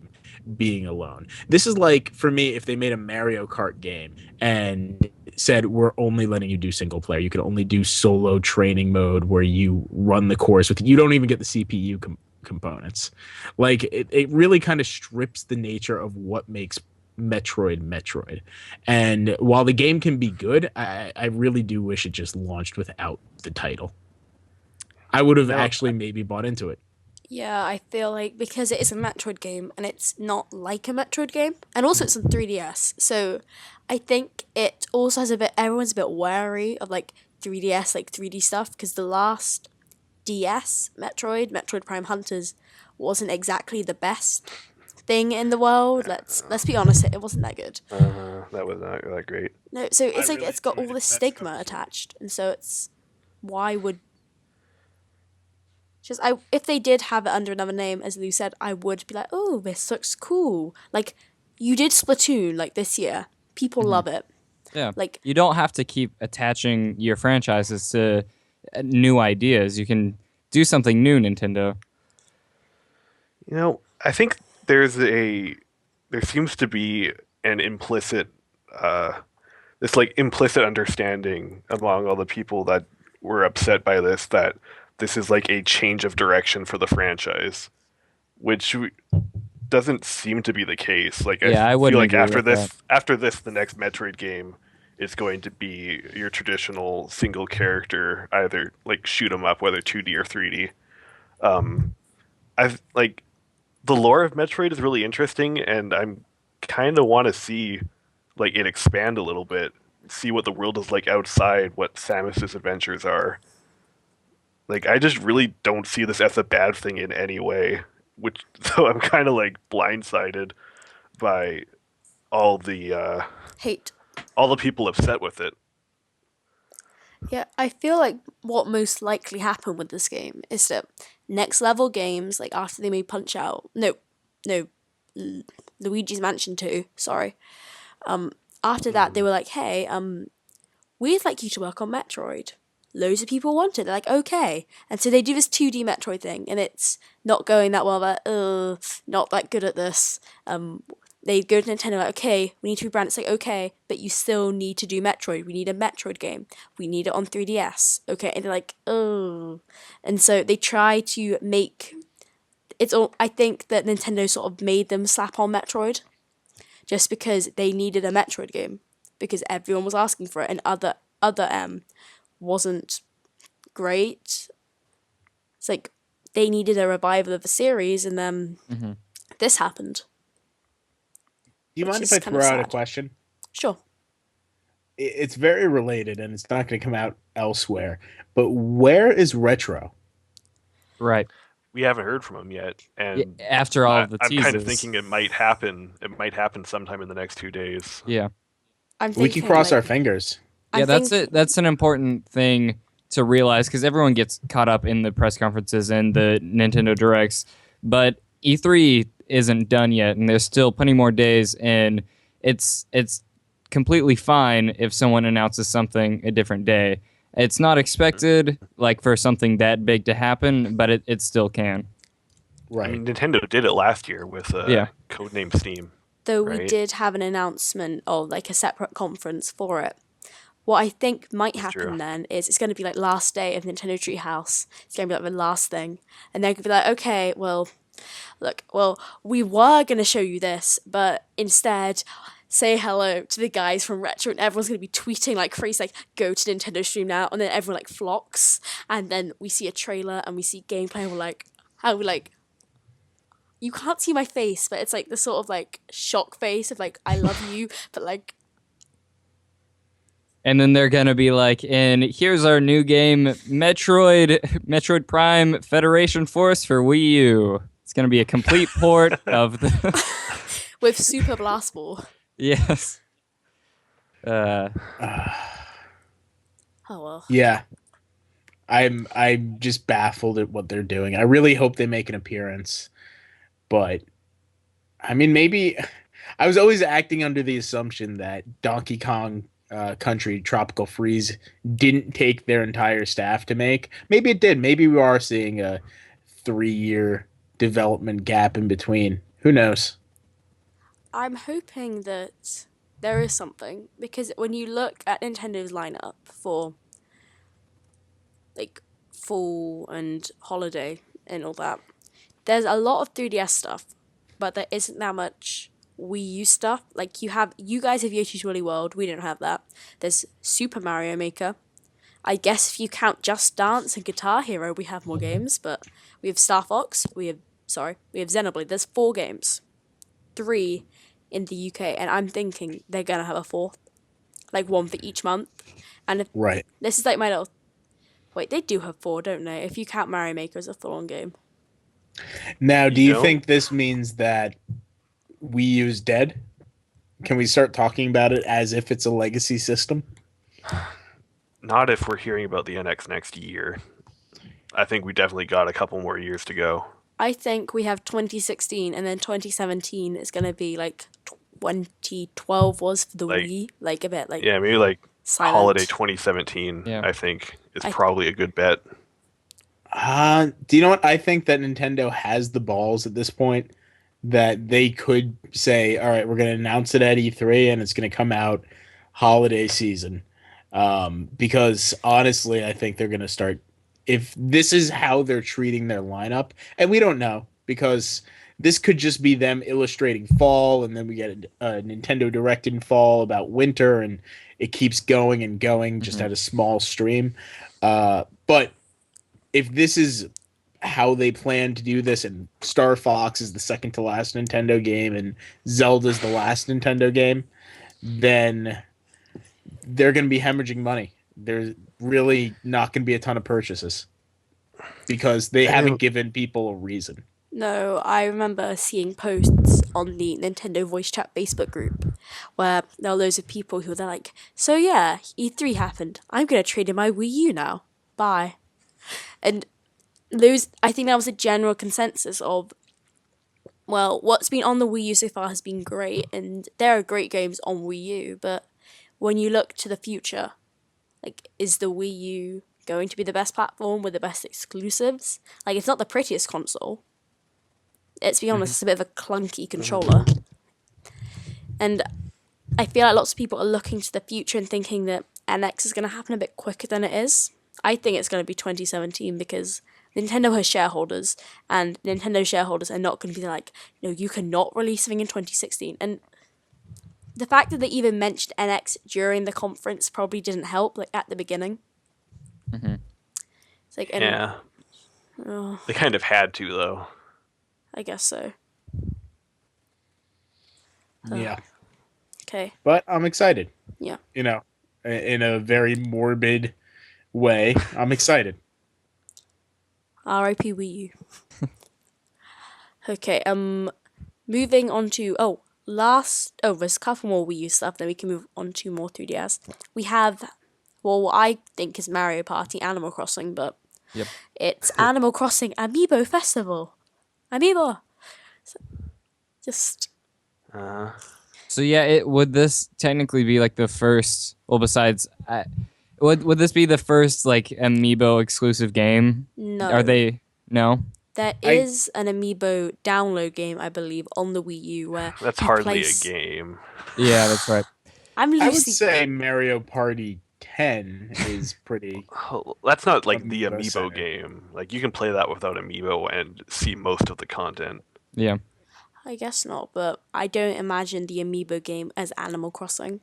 S4: being alone. This is like, for me, if they made a Mario Kart game and said, we're only letting you do single player. You can only do solo training mode where you run the course you don't even get the CPU components. Like, it really kind of strips the nature of what makes Metroid. And while the game can be good, I really do wish it just launched without the title. I would have actually maybe bought into it.
S1: Yeah, I feel like because it is a Metroid game and it's not like a Metroid game, and also it's on 3DS, so I think it also has everyone's a bit wary of like 3DS, like 3D stuff, because the last DS Metroid Prime Hunters, wasn't exactly the best thing in the world. Let's be honest, it wasn't that good.
S2: That was not that great.
S1: No, so it's like it's got all this stigma attached, and so it's why would if they did have it under another name, as Lou said, I would be like, oh, this looks cool. Like, you did Splatoon like this year. People love it.
S3: Yeah.
S1: Like,
S3: you don't have to keep attaching your franchises to new ideas. You can do something new, Nintendo.
S2: I think there seems to be an implicit understanding among all the people that were upset by this, that this is like a change of direction for the franchise, which doesn't seem to be the case. Like, I feel like after this, the next Metroid game is going to be your traditional single character, either like shoot 'em up, whether 2D or 3D. I've like the lore of Metroid is really interesting, and I'm kind of want to see like it expand a little bit, see what the world is like outside what Samus's adventures are. Like, I just really don't see this as a bad thing in any way, so I'm kind of like blindsided by all the
S1: hate,
S2: all the people upset with it.
S1: Yeah, I feel like what most likely happened with this game is that next level games, like after they made Punch Out, Luigi's Mansion 2, sorry. After that, they were like, hey, we'd like you to work on Metroid. Loads of people want it. They're like, okay. And so they do this 2D Metroid thing, and it's not going that well. They're not that good at this. They go to Nintendo like, okay, we need to rebrand. It's like, okay, but you still need to do Metroid. We need a Metroid game. We need it on 3DS. Okay, and they're like, oh. And so they try to make... I think that Nintendo sort of made them slap on Metroid just because they needed a Metroid game because everyone was asking for it, and other wasn't great. It's like they needed a revival of the series, and then this happened.
S4: Do you mind if I throw out a question?
S1: Sure.
S4: It's very related, and it's not going to come out elsewhere. But where is Retro?
S3: Right.
S2: We haven't heard from him yet, and
S3: after all of the teases,
S2: I'm kind of thinking it might happen. It might happen sometime in the next 2 days.
S3: Yeah.
S4: We can cross our fingers.
S3: Yeah, that's an important thing to realize because everyone gets caught up in the press conferences and the Nintendo Directs, but E3 isn't done yet, and there's still plenty more days, and it's completely fine if someone announces something a different day. It's not expected, like, for something that big to happen, but it still can.
S4: Right.
S2: I mean, Nintendo did it last year with Codename Steam.
S1: Though we did have an announcement of, like, a separate conference for it. What I think might happen then is it's going to be, like, last day of Nintendo Treehouse. It's going to be, like, the last thing. And they're going to be like, okay, well, look, we were going to show you this, but instead say hello to the guys from Retro, and everyone's going to be tweeting like crazy, like, go to Nintendo Stream now, and then everyone, like, flocks, and then we see a trailer, and we see gameplay, and we're like, you can't see my face, but it's, like, the sort of, like, shock face of, like, I love you, but, like...
S3: And then they're going to be like, and here's our new game, Metroid Prime Federation Force for Wii U. It's going to be a complete port of the...
S1: With Super Blast Ball.
S3: Yes.
S1: Oh well.
S4: Yeah. I'm just baffled at what they're doing. I really hope they make an appearance. But I mean, maybe I was always acting under the assumption that Donkey Kong Country Tropical Freeze didn't take their entire staff to make. Maybe it did. Maybe we are seeing a 3-year development gap in between. Who knows?
S1: I'm hoping that there is something, because when you look at Nintendo's lineup for, like, fall and holiday and all that, there's a lot of 3DS stuff, but there isn't that much Wii U stuff. Like, you guys have Yoshi's Woolly World, we don't have that. There's Super Mario Maker. I guess if you count Just Dance and Guitar Hero, we have more games, but we have Star Fox, we have Xenoblade. There's 4 games. 3 in the UK, and I'm thinking they're gonna have a 4th, like, one for each month. And if this is like my little... Wait, they do have 4, don't they? If you count Mario Maker as a full-on game.
S4: Now, do you think this means that Wii U is dead? Can we start talking about it as if it's a legacy system?
S2: Not if we're hearing about the NX next year. I think we definitely got a couple more years to go.
S1: I think we have 2016, and then 2017 is going to be like 2012 was for the Wii, like a bit like...
S2: Yeah, maybe like
S1: silent.
S2: holiday 2017, I think, is probably a good bet.
S4: Do you know what? I think that Nintendo has the balls at this point that they could say, all right, we're going to announce it at E3, and it's going to come out holiday season. Because honestly, I think they're going to start... If this is how they're treating their lineup, and we don't know, because this could just be them illustrating fall, and then we get a Nintendo Direct in fall about winter, and it keeps going and going just at a small stream. But if this is how they plan to do this, and Star Fox is the second to last Nintendo game, and Zelda's the last Nintendo game, then they're going to be hemorrhaging money. There's really not going to be a ton of purchases because they haven't given people a reason.
S1: No, I remember seeing posts on the Nintendo Voice Chat Facebook group where there were loads of people who were like, so yeah, E3 happened. I'm going to trade in my Wii U now. Bye. And I think that was a general consensus of, well, what's been on the Wii U so far has been great, and there are great games on Wii U, but when you look to the future, like, is the Wii U going to be the best platform with the best exclusives? Like, it's not the prettiest console. Let's be honest, it's a bit of a clunky controller. And I feel like lots of people are looking to the future and thinking that NX is going to happen a bit quicker than it is. I think it's going to be 2017 because Nintendo has shareholders, and Nintendo shareholders are not going to be like, no, you cannot release something in 2016. And the fact that they even mentioned NX during the conference probably didn't help, like at the beginning.
S3: Mm-hmm.
S1: It's like,
S2: Yeah. They kind of had to, though.
S1: I guess so.
S4: Yeah.
S1: Okay.
S4: But I'm excited.
S1: Yeah.
S4: You know, in a very morbid way, I'm excited.
S1: R.I.P. Wii U. Okay. Moving on to there's a couple more Wii U stuff. Then we can move on to more 3DS. We have, what I think is Mario Party Animal Crossing, but
S3: Yep.
S1: it's Animal Crossing Amiibo Festival. Amiibo. So, just.
S3: So yeah, would this technically be like the first? Well, besides, would this be the first like Amiibo exclusive game?
S1: No.
S3: Are they? No.
S1: There is an Amiibo download game, I believe, on the Wii U where
S2: That's
S1: you
S2: hardly
S1: place...
S2: a game.
S3: Yeah, that's right.
S1: I
S4: would say Mario Party 10 is pretty.
S2: That's not like the
S4: Amiibo
S2: Amiibo
S4: center.
S2: game. Like you can play that without Amiibo and see most of the content.
S3: Yeah.
S1: I guess not, but I don't imagine the Amiibo game as Animal Crossing.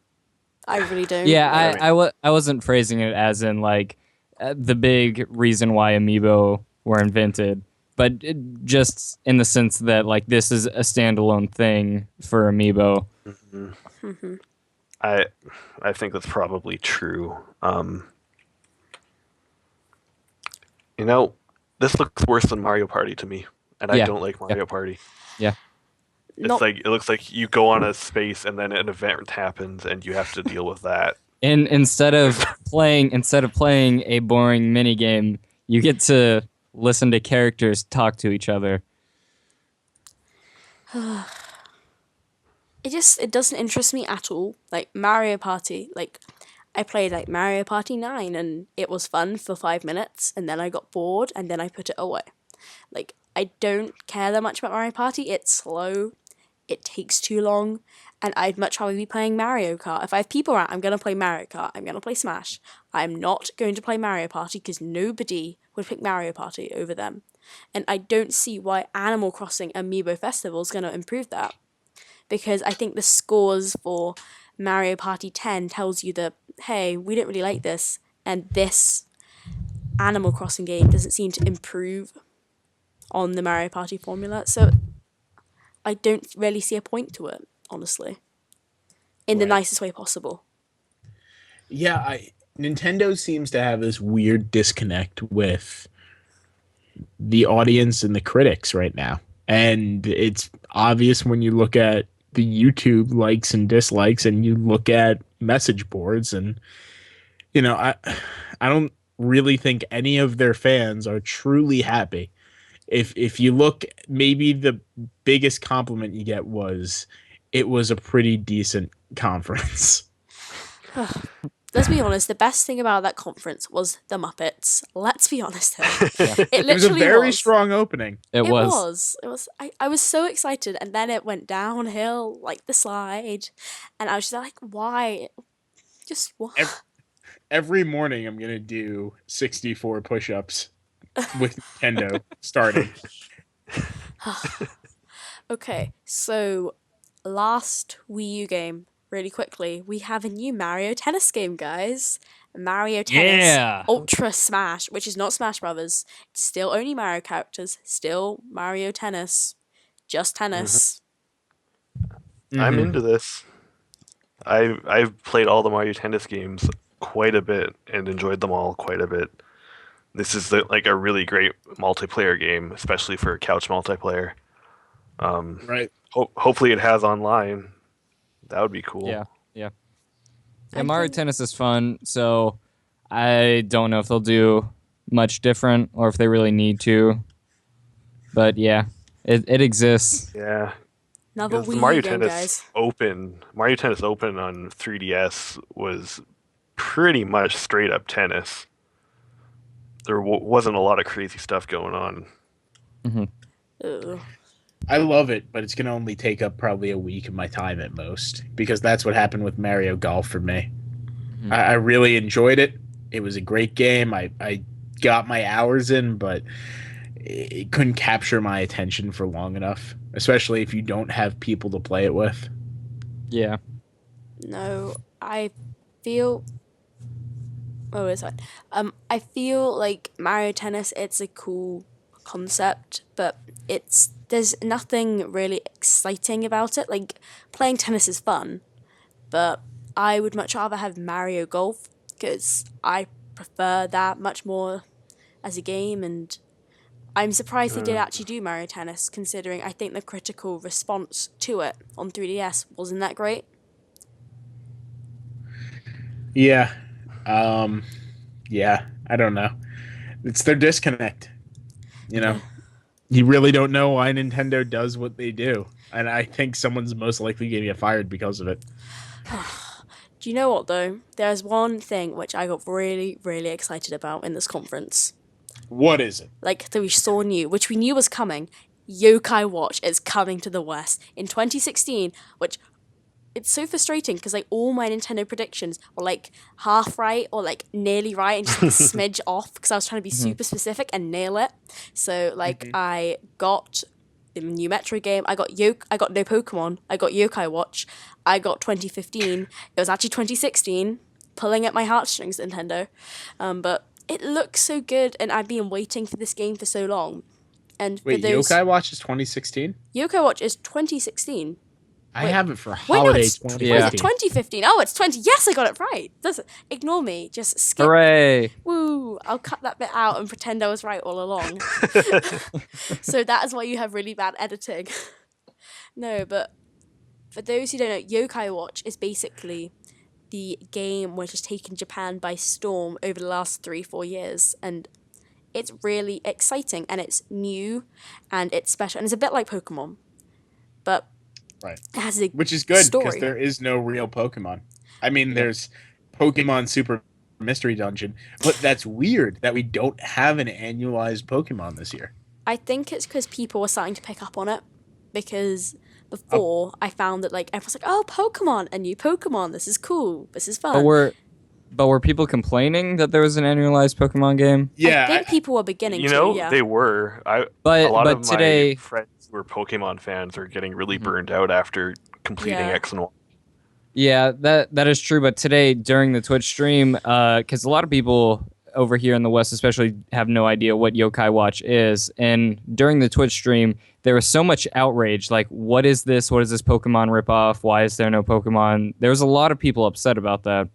S1: I really don't.
S3: Yeah, I wasn't phrasing it as in like the big reason why Amiibo were invented, but just in the sense that like this is a standalone thing for Amiibo.
S1: Mm-hmm.
S2: I think that's probably true. This looks worse than Mario Party to me, and I don't like Mario Party.
S3: Yeah.
S2: It looks like you go on a space and then an event happens and you have to deal with that.
S3: And instead of playing a boring mini game, you get to listen to characters talk to each other.
S1: It doesn't interest me at all. Like Mario Party, like I played like Mario Party 9 and it was fun for 5 minutes and then I got bored and then I put it away. Like I don't care that much about Mario Party. It's slow. It takes too long, and I'd much rather be playing Mario Kart. If I have people around, I'm going to play Mario Kart. I'm going to play Smash. I'm not going to play Mario Party because nobody would pick Mario Party over them. And I don't see why Animal Crossing Amiibo Festival is going to improve that. Because I think the scores for Mario Party 10 tells you that, hey, we don't really like this, and this Animal Crossing game doesn't seem to improve on the Mario Party formula. So I don't really see a point to it, honestly, in the nicest way possible.
S4: Yeah, Nintendo seems to have this weird disconnect with the audience and the critics right now. And it's obvious when you look at the YouTube likes and dislikes and you look at message boards and, I don't really think any of their fans are truly happy. If you look, maybe the biggest compliment you get was it was a pretty decent conference.
S1: Let's be honest, the best thing about that conference was the Muppets. Let's be honest here.
S3: Yeah.
S1: It
S4: was a
S1: literally
S4: very strong opening.
S1: It was. I was so excited, and then it went downhill like the slide, and I was just like, why? Just what?
S4: Every morning I'm going to do 64 push-ups with Nintendo starting.
S1: Okay, so last Wii U game, really quickly, we have a new Mario Tennis game, guys. Mario Tennis Ultra Smash, which is not Smash Brothers. It's still only Mario characters, still Mario Tennis. Just tennis.
S2: Mm-hmm. I'm into this. I've played all the Mario Tennis games quite a bit and enjoyed them all quite a bit. This is like a really great multiplayer game, especially for couch multiplayer.
S4: Right.
S2: Hopefully it has online. That would be cool.
S3: Yeah, Mario Tennis is fun, so I don't know if they'll do much different or if they really need to. But yeah, it exists.
S2: Yeah.
S1: Another Wii
S2: Mario
S1: U game,
S2: Tennis
S1: guys.
S2: Mario Tennis Open on 3DS was pretty much straight up tennis. There wasn't a lot of crazy stuff going on.
S3: Mm-hmm.
S4: I love it, but it's going to only take up probably a week of my time at most, because that's what happened with Mario Golf for me. Mm-hmm. I really enjoyed it. It was a great game. I got my hours in, but it couldn't capture my attention for long enough, especially if you don't have people to play it with.
S3: Yeah.
S1: No, I feel. Oh, it's fine. I feel like Mario Tennis. It's a cool concept, but there's nothing really exciting about it. Like playing tennis is fun, but I would much rather have Mario Golf because I prefer that much more as a game, and I'm surprised they did actually do Mario Tennis, considering I think the critical response to it on 3DS wasn't that great.
S4: Yeah. Yeah, I don't know. It's their disconnect.
S1: Yeah.
S4: You really don't know why Nintendo does what they do. And I think someone's most likely going to get fired because of it.
S1: Do you know what, though? There's one thing which I got really, really excited about in this conference.
S4: What is it?
S1: Like, that we saw new, which we knew was coming. Yokai Watch is coming to the West in 2016, which it's so frustrating because like all my Nintendo predictions were like half right or like nearly right and just like a smidge off because I was trying to be super specific and nail it. So like I got the new Metro game, I got no Pokemon, I got Yokai Watch, I got 2015. It was actually 2016, pulling at my heartstrings, Nintendo. But it looks so good, and I've been waiting for this game for so long. And
S4: Wait, Yokai Watch is 2016?
S1: Yokai Watch is 2016.
S4: I have it for
S1: Wait,
S4: holiday
S1: it's
S4: 2015.
S1: Was it 2015? Oh, it's 20. Yes, I got it right. Ignore me. Just skip.
S3: Hooray!
S1: Woo! I'll cut that bit out and pretend I was right all along. So that is why you have really bad editing. No, but for those who don't know, Yokai Watch is basically the game which has taken Japan by storm over the last 3-4 years, and it's really exciting, and it's new, and it's special, and it's a bit like Pokemon, but
S4: right.
S1: It has a
S4: which is good
S1: story.
S4: because there is no real Pokemon. I mean, there's Pokemon Super Mystery Dungeon, but that's weird that we don't have an annualized Pokemon this year.
S1: I think it's because people were starting to pick up on it, because before I found that like everyone's like, oh, Pokemon, a new Pokemon, this is cool, this is fun.
S3: But were people complaining that there was an annualized Pokemon game?
S4: Yeah,
S1: I think people were beginning to. Yeah,
S2: they were.
S3: But
S2: a lot of
S3: today,
S2: my friends who are Pokemon fans are getting really burned out after completing X and Y.
S3: Yeah, that is true. But today, during the Twitch stream, because a lot of people over here in the West especially have no idea what Yokai Watch is, and during the Twitch stream, there was so much outrage. Like, what is this? What is this Pokemon ripoff? Why is there no Pokemon? There was a lot of people upset about that.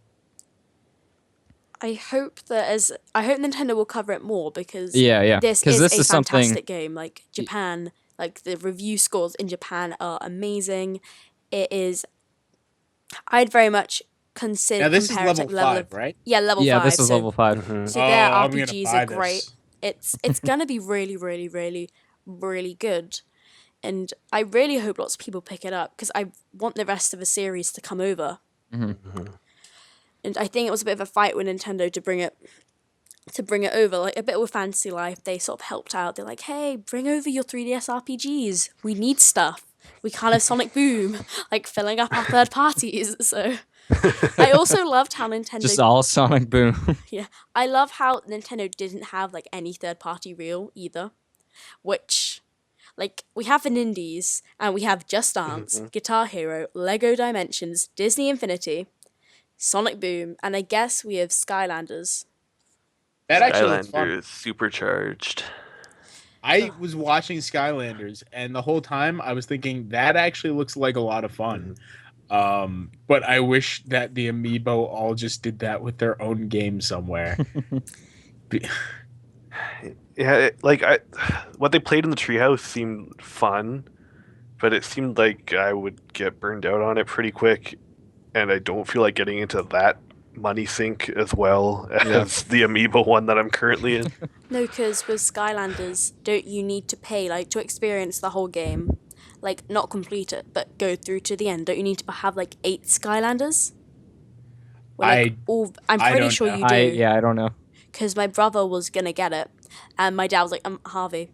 S1: I hope Nintendo will cover it more because
S3: this
S1: is a
S3: is
S1: fantastic game. Like Japan, like the review scores in Japan are amazing. It is. I'd very much consider.
S4: Now this is
S1: level
S4: 5, right?
S1: Yeah, level 5.
S3: Yeah, this is
S1: so,
S3: level 5.
S2: Mm-hmm.
S1: So their
S4: I'm gonna
S1: RPGs
S4: buy
S1: are great.
S4: this.
S1: It's gonna be really, really, really, really good, and I really hope lots of people pick it up because I want the rest of the series to come over. And I think it was a bit of a fight with Nintendo to bring it over. Like a bit with Fantasy Life, they sort of helped out. They're like, hey, bring over your 3DS RPGs. We need stuff. We can't have Sonic Boom, like filling up our third parties. So I also loved how Nintendo
S3: Just all Sonic Boom.
S1: Yeah. I love how Nintendo didn't have like any third party reel either. Which like we have an indies and we have Just Dance, Guitar Hero, Lego Dimensions, Disney Infinity, Sonic Boom, and I guess we have Skylanders.
S4: That actually looks fun.
S2: Skylanders Supercharged.
S4: I was watching Skylanders, and the whole time I was thinking that actually looks like a lot of fun. But I wish that the Amiibo all just did that with their own game somewhere.
S2: Yeah, what they played in the Treehouse seemed fun, but it seemed like I would get burned out on it pretty quick, and I don't feel like getting into that money sink as well as the Amiibo one that I'm currently in.
S1: No, because with Skylanders, don't you need to pay like to experience the whole game? Like not complete it, but go through to the end. Don't you need to have like 8 Skylanders? I'm pretty sure you do.
S3: I don't know.
S1: Because my brother was gonna get it, and my dad was like, Harvey,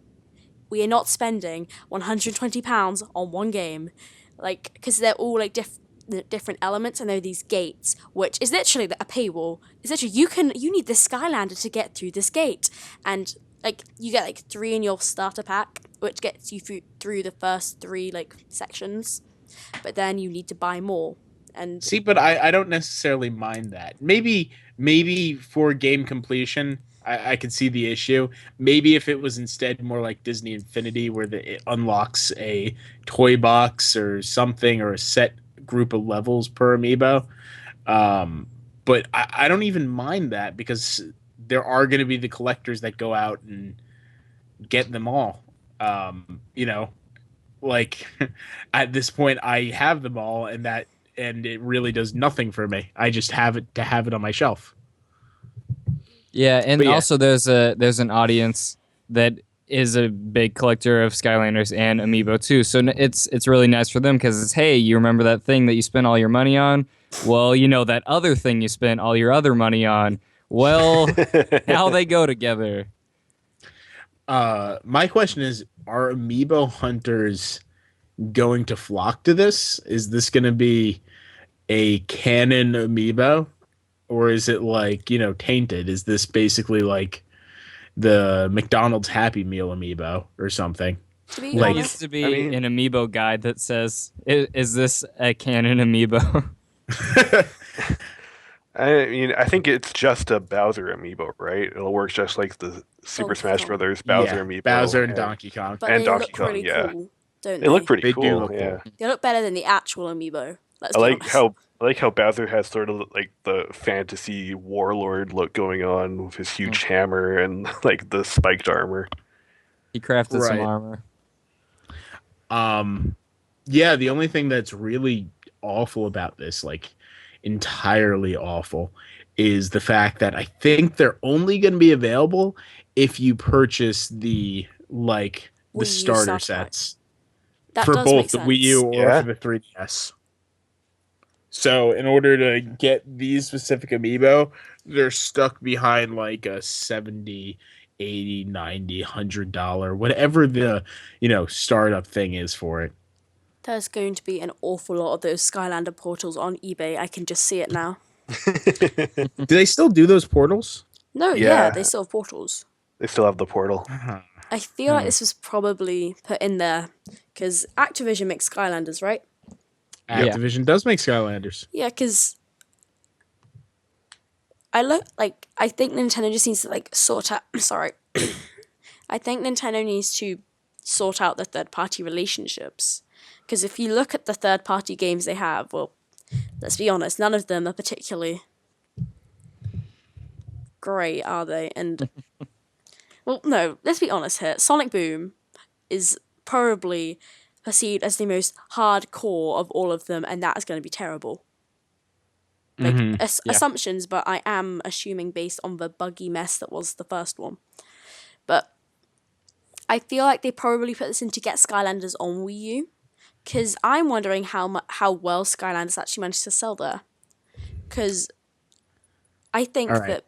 S1: we are not spending £120 on one game, like because they're all like different elements, and there are these gates, which is literally a paywall. It's literally you need this Skylander to get through this gate, and like you get like 3 in your starter pack, which gets you through the first 3 like sections, but then you need to buy more, And
S4: See, but I don't necessarily mind that. Maybe for game completion, I could see the issue. Maybe if it was instead more like Disney Infinity, where it unlocks a toy box or something, or a set group of levels per amiibo. Um, but I don't even mind that, because there are going to be the collectors that go out and get them all. You know, like at this point, I have them all, and it really does nothing for me. I just have it to have it on my shelf.
S3: Yeah, and
S4: But yeah.
S3: also there's an audience that is a big collector of Skylanders and Amiibo too. So it's really nice for them, because it's, hey, you remember that thing that you spent all your money on? Well, you know that other thing you spent all your other money on. Well, now they go together.
S4: My question is, are amiibo hunters going to flock to this? Is this going to be a canon amiibo, or is it like, tainted? Is this basically like the McDonald's Happy Meal amiibo or something?
S1: to be
S3: There
S4: Like-
S3: needs
S1: honest,
S3: to be an Amiibo guide that says, is this a canon Amiibo?
S2: I mean, I think it's just a Bowser amiibo, right? It'll work just like the Super
S1: Donkey
S2: Smash
S1: Kong.
S2: Brothers Bowser
S4: Yeah,
S2: amiibo.
S4: Bowser and
S2: yeah.
S4: Donkey Kong.
S1: but
S2: and
S1: they
S2: Donkey
S1: look
S2: Kong,
S1: really
S2: yeah.
S1: cool, don't
S2: They look pretty
S4: They do
S2: cool.
S4: look
S2: yeah.
S4: cool.
S1: They look better than the actual amiibo. Let's
S2: I
S1: be
S2: like
S1: honest.
S2: how Bowser has sort of like the fantasy warlord look going on with his huge hammer and like the spiked armor.
S3: He crafted some
S4: Right.
S3: armor.
S4: Yeah, the only thing that's really awful about this, like entirely awful, is the fact that I think they're only going to be available if you purchase the
S1: Wii U
S4: starter
S1: starter pack.
S4: sets
S1: That
S4: for
S1: does
S4: both
S1: make
S4: the
S1: sense.
S4: Wii U or
S2: Yeah.
S4: for the 3DS. So in order to get these specific amiibo, they're stuck behind like a 70, 80, 90, $100, whatever the, startup thing is for it.
S1: There's going to be an awful lot of those Skylander portals on eBay. I can just see it now.
S4: Do they still do those portals?
S1: No,
S2: Yeah.
S1: they still have portals.
S2: They still have the portal.
S1: I feel like this was probably put in there because Activision makes Skylanders, right?
S3: Yeah.
S4: Activision does make Skylanders.
S1: Yeah, because I think Nintendo just needs to like sort out. Sorry, I think Nintendo needs to sort out the third-party relationships. Because if you look at the third-party games they have, well, let's be honest, none of them are particularly great, are they? And well, no, let's be honest here. Sonic Boom is probably perceived as the most hardcore of all of them, and that is going to be terrible. Like
S3: Yeah.
S1: assumptions, but I am assuming based on the buggy mess that was the first one. But I feel like they probably put this in to get Skylanders on Wii U, because I'm wondering how well Skylanders actually managed to sell there. Because I think
S4: All right.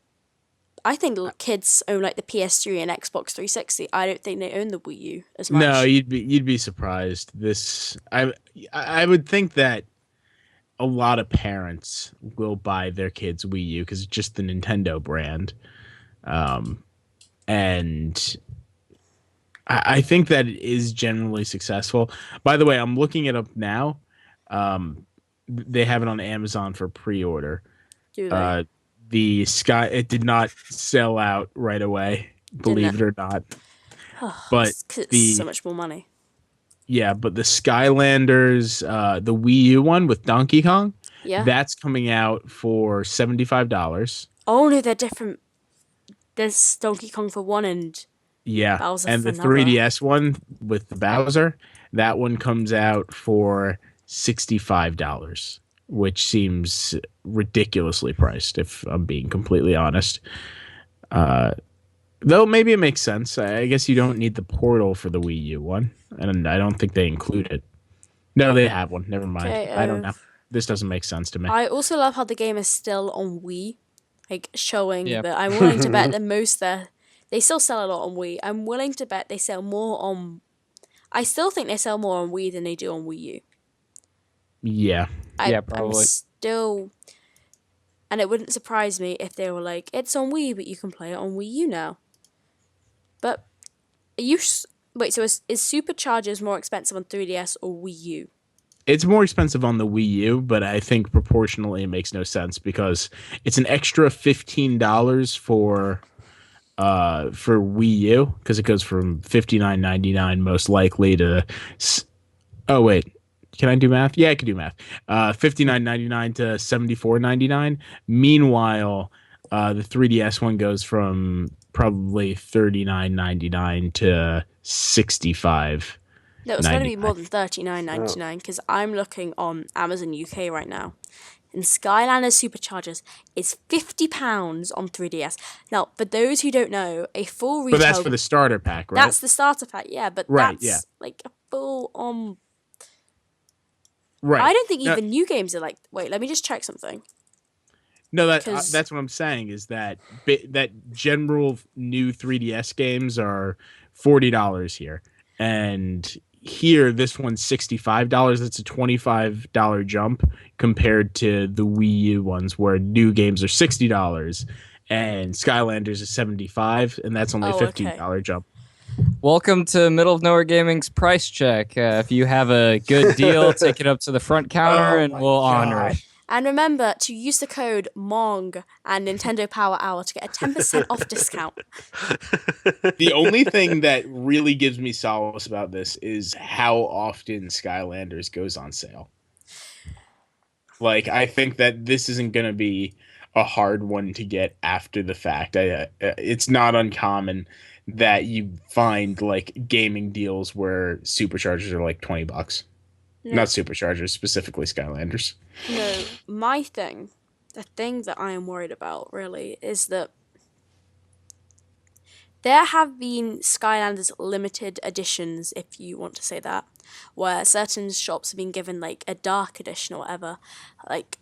S1: kids own like the PS3 and Xbox 360. I don't think they own the Wii U as much.
S4: No, you'd be surprised. I would think that a lot of parents will buy their kids Wii U because it's just the Nintendo brand, and I think that it is generally successful. By the way, I'm looking it up now. They have it on Amazon for pre-order.
S1: Do they?
S4: It did not sell out right away, believe it or not. But
S1: It's 'cause it's
S4: the
S1: so much more money.
S4: yeah, but the Skylanders, the Wii U one with Donkey Kong,
S1: Yeah.
S4: that's coming out for $75.
S1: Oh no, they're different. There's Donkey Kong for one and
S4: Yeah,
S1: Bowser
S4: and
S1: for
S4: the
S1: another.
S4: 3DS one with the Bowser, that one comes out for $65, which seems ridiculously priced, if I'm being completely honest. Though maybe it makes sense. I guess you don't need the portal for the Wii U one, and I don't think they include it. No, they have one. Never mind.
S1: Okay,
S4: I don't know. This doesn't make sense to me.
S1: I also love how the game is still on Wii, like showing
S3: Yeah.
S1: that I'm willing to bet that most they still sell a lot on Wii. I'm willing to bet they sell more on. I still think they sell more on Wii than they do on Wii U.
S4: Yeah.
S3: Yeah,
S1: I'm
S3: probably.
S1: still, and it wouldn't surprise me if they were like, it's on Wii, but you can play it on Wii U now. But wait, so is Superchargers more expensive on 3DS or Wii U?
S4: It's more expensive on the Wii U, but I think proportionally it makes no sense because it's an extra $15 for Wii U because it goes from $59.99 most likely to oh wait, can I do math? Yeah, I can do math. $59.99 to $74.99. Meanwhile, the 3DS one goes from probably $39.99 to $65.
S1: No, it's going to be more than $39.99 because I'm looking on Amazon UK right now. And Skylanders Superchargers is £50 on 3DS. Now, for those who don't know, a full retail...
S4: But that's for the starter pack, right?
S1: That's the starter pack, yeah. But that's like a full
S4: Right.
S1: I don't think even new games are like... Wait, let me just check something.
S4: No, that's what I'm saying is that general new 3DS games are $40 here. And here, this one's $65. That's a $25 jump compared to the Wii U ones where new games are $60 and Skylanders is $75, and that's only a $15 jump.
S3: Welcome to Middle of Nowhere Gaming's price check. If you have a good deal, take it up to the front counter and we'll honor it.
S1: And remember to use the code MONG and Nintendo Power Hour to get a 10% off discount.
S4: The only thing that really gives me solace about this is how often Skylanders goes on sale. Like, I think that this isn't going to be a hard one to get after the fact. It's not uncommon that you find like gaming deals where superchargers are like $20. No. Not superchargers, specifically Skylanders.
S1: No, the thing that I am worried about really is that there have been Skylanders limited editions, if you want to say that, where certain shops have been given like a dark edition or whatever. Like,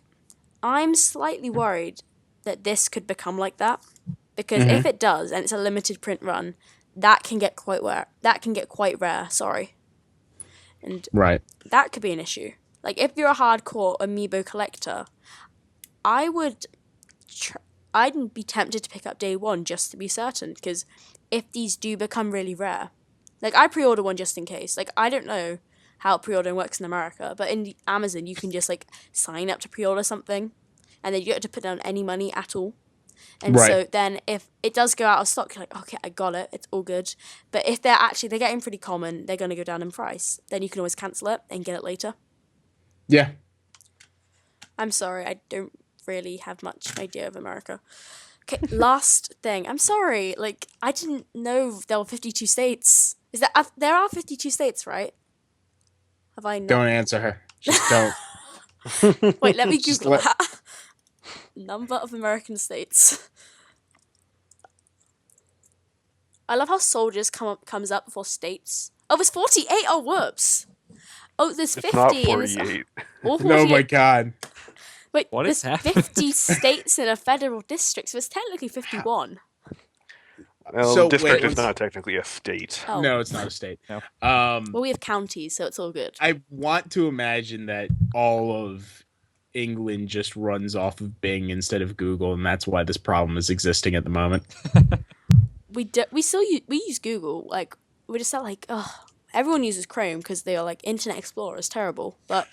S1: I'm slightly worried that this could become like that. Because if it does, and it's a limited print run, that can get quite rare. Sorry, and that could be an issue. Like if you're a hardcore amiibo collector, I'd be tempted to pick up day one just to be certain. Because if these do become really rare, like I pre-order one just in case. Like I don't know how pre-ordering works in America, but in Amazon you can just like sign up to pre-order something, and then you don't have to put down any money at all. And so then if it does go out of stock, you're like, okay, I got it. It's all good. But if they're getting pretty common, they're going to go down in price. Then you can always cancel it and get it later.
S4: Yeah.
S1: I'm sorry. I don't really have much idea of America. Okay, last thing. I'm sorry. Like, I didn't know there were 52 states. There are 52 states, right? Have I not?
S4: Don't answer her. Just don't.
S1: Wait, let me Google that. Number of American states. I love how soldiers comes up before states. Oh, there's 48. Oh, whoops. Oh, there's 50.
S2: It's not 48.
S4: Oh my god.
S1: Wait,
S3: what
S1: there's
S3: is happening?
S1: 50 states in a federal district, so it's technically 51.
S2: Well, district is not technically a state.
S1: Oh.
S4: No, it's not a state.
S3: No.
S1: Well, we have counties, so it's all good.
S4: I want to imagine that all of England just runs off of Bing instead of Google, and that's why this problem is existing at the moment.
S1: We use Google. Like we just felt like, everyone uses Chrome because they are like Internet Explorer is terrible. But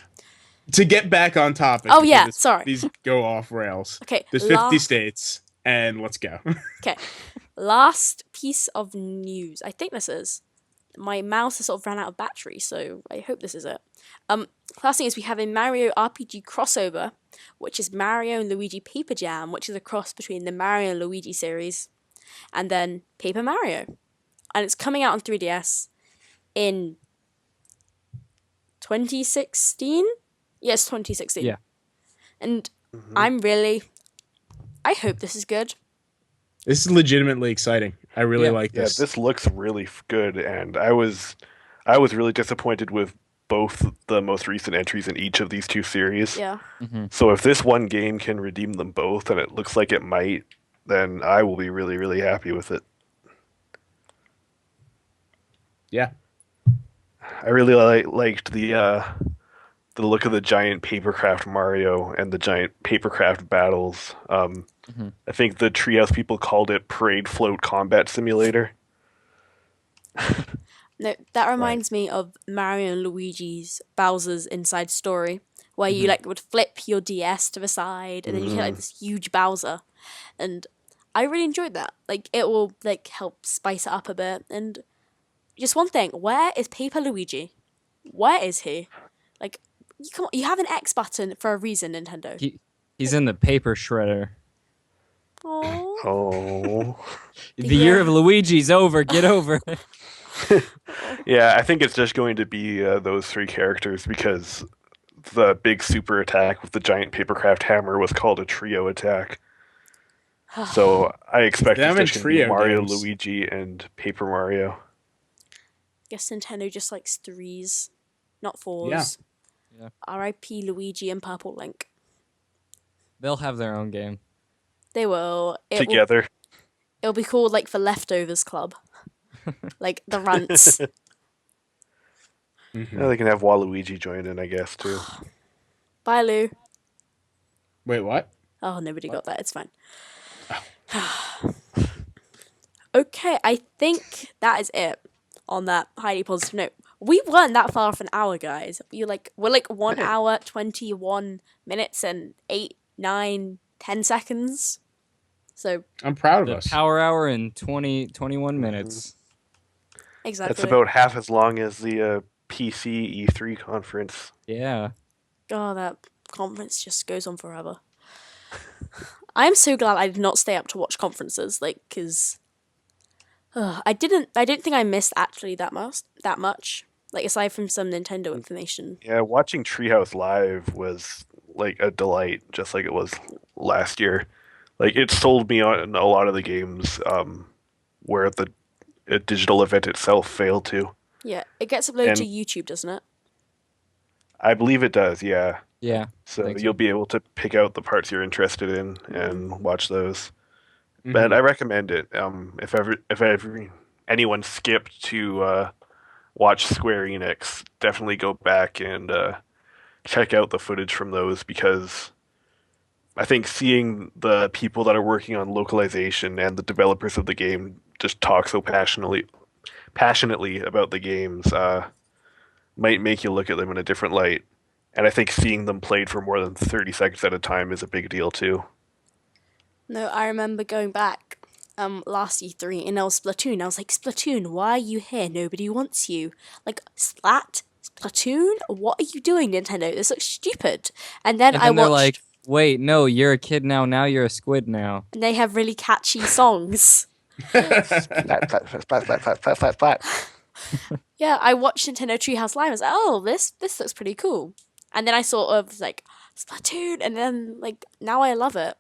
S4: to get back on topic,
S1: sorry,
S4: these go off rails.
S1: Okay,
S4: there's 50 states, and let's go.
S1: Okay, last piece of news. I think this is. My mouse has sort of ran out of battery, so I hope this is it. Last thing is we have a Mario RPG crossover, which is Mario and Luigi Paper Jam, which is a cross between the Mario and Luigi series and then Paper Mario. And it's coming out on 3DS in 2016? Yes, 2016.
S3: Yeah.
S1: And I hope this is good.
S4: This is legitimately exciting. I really like this.
S2: Yeah, this looks really good, and I was really disappointed with both the most recent entries in each of these two series.
S1: Yeah.
S3: Mm-hmm.
S2: So if this one game can redeem them both, and it looks like it might, then I will be really, really happy with it.
S4: Yeah. I
S2: really liked the look of the giant papercraft Mario and the giant papercraft battles. I think the Treehouse people called it Parade Float Combat Simulator.
S1: No, that reminds me of Mario and Luigi's Bowser's Inside Story, where you like would flip your DS to the side, and then you get like this huge Bowser, and I really enjoyed that. Like it will like help spice it up a bit. And just one thing, where is Paper Luigi? Where is he? Like you have an X button for a reason, Nintendo.
S3: He's in the paper shredder.
S1: Oh.
S2: Oh.
S3: The year of Luigi's over. Get over it.
S2: Yeah, I think it's just going to be those three characters because the big super attack with the giant papercraft hammer was called a trio attack. So I expect it's just going to be Mario,
S4: games.
S2: Luigi, and Paper Mario.
S1: Guess Nintendo just likes threes, not fours.
S3: Yeah.
S1: R.I.P. Luigi and Purple Link.
S3: They'll have their own game.
S1: They will.
S2: Together.
S1: It'll be called like the Leftovers Club. Like the Runts.
S2: Yeah, they can have Waluigi join in, I guess, too.
S1: Bye, Lou.
S4: Wait, what?
S1: Oh, nobody got that. It's fine. Okay, I think that is it on that highly positive note. We weren't that far off an hour, guys. We're like 1 hour, 21 minutes and 8, 9, 10 seconds. So
S4: I'm proud of
S3: The
S4: us.
S3: power hour in 21 minutes.
S1: exactly.
S2: That's about half as long as the PC E3 conference.
S3: Yeah.
S1: Oh, that conference just goes on forever. I'm so glad I did not stay up to watch conferences, like, because I don't think I missed actually that much. Like, aside from some Nintendo information.
S2: Yeah, watching Treehouse Live was like a delight, just like it was last year. Like, it sold me on a lot of the games where the digital event itself failed to.
S1: Yeah, it gets uploaded
S2: And-
S1: to YouTube, doesn't it?
S2: I believe it does, yeah.
S3: Yeah.
S2: So
S3: Thanks.
S2: you'll be able to pick out the parts you're interested in and watch those.
S4: Mhm.
S2: But I recommend it. If anyone skipped to watch Square Enix, definitely go back and check out the footage from those because I think seeing the people that are working on localization and the developers of the game just talk so passionately about the games might make you look at them in a different light. And I think seeing them played for more than 30 seconds at a time is a big deal too.
S1: No, I remember going back last E3 and there was Splatoon. I was like, Splatoon, why are you here? Nobody wants you. Like, Splatoon? What are you doing, Nintendo? This looks stupid. And then I
S3: they're
S1: watched...
S3: like, wait, no, you're a kid now. Now you're a squid now.
S1: And they have really catchy songs. Yeah, I watched Nintendo Treehouse Live. I was like, oh, this looks pretty cool. And then I sort of like, Splatoon, and then like now I love it.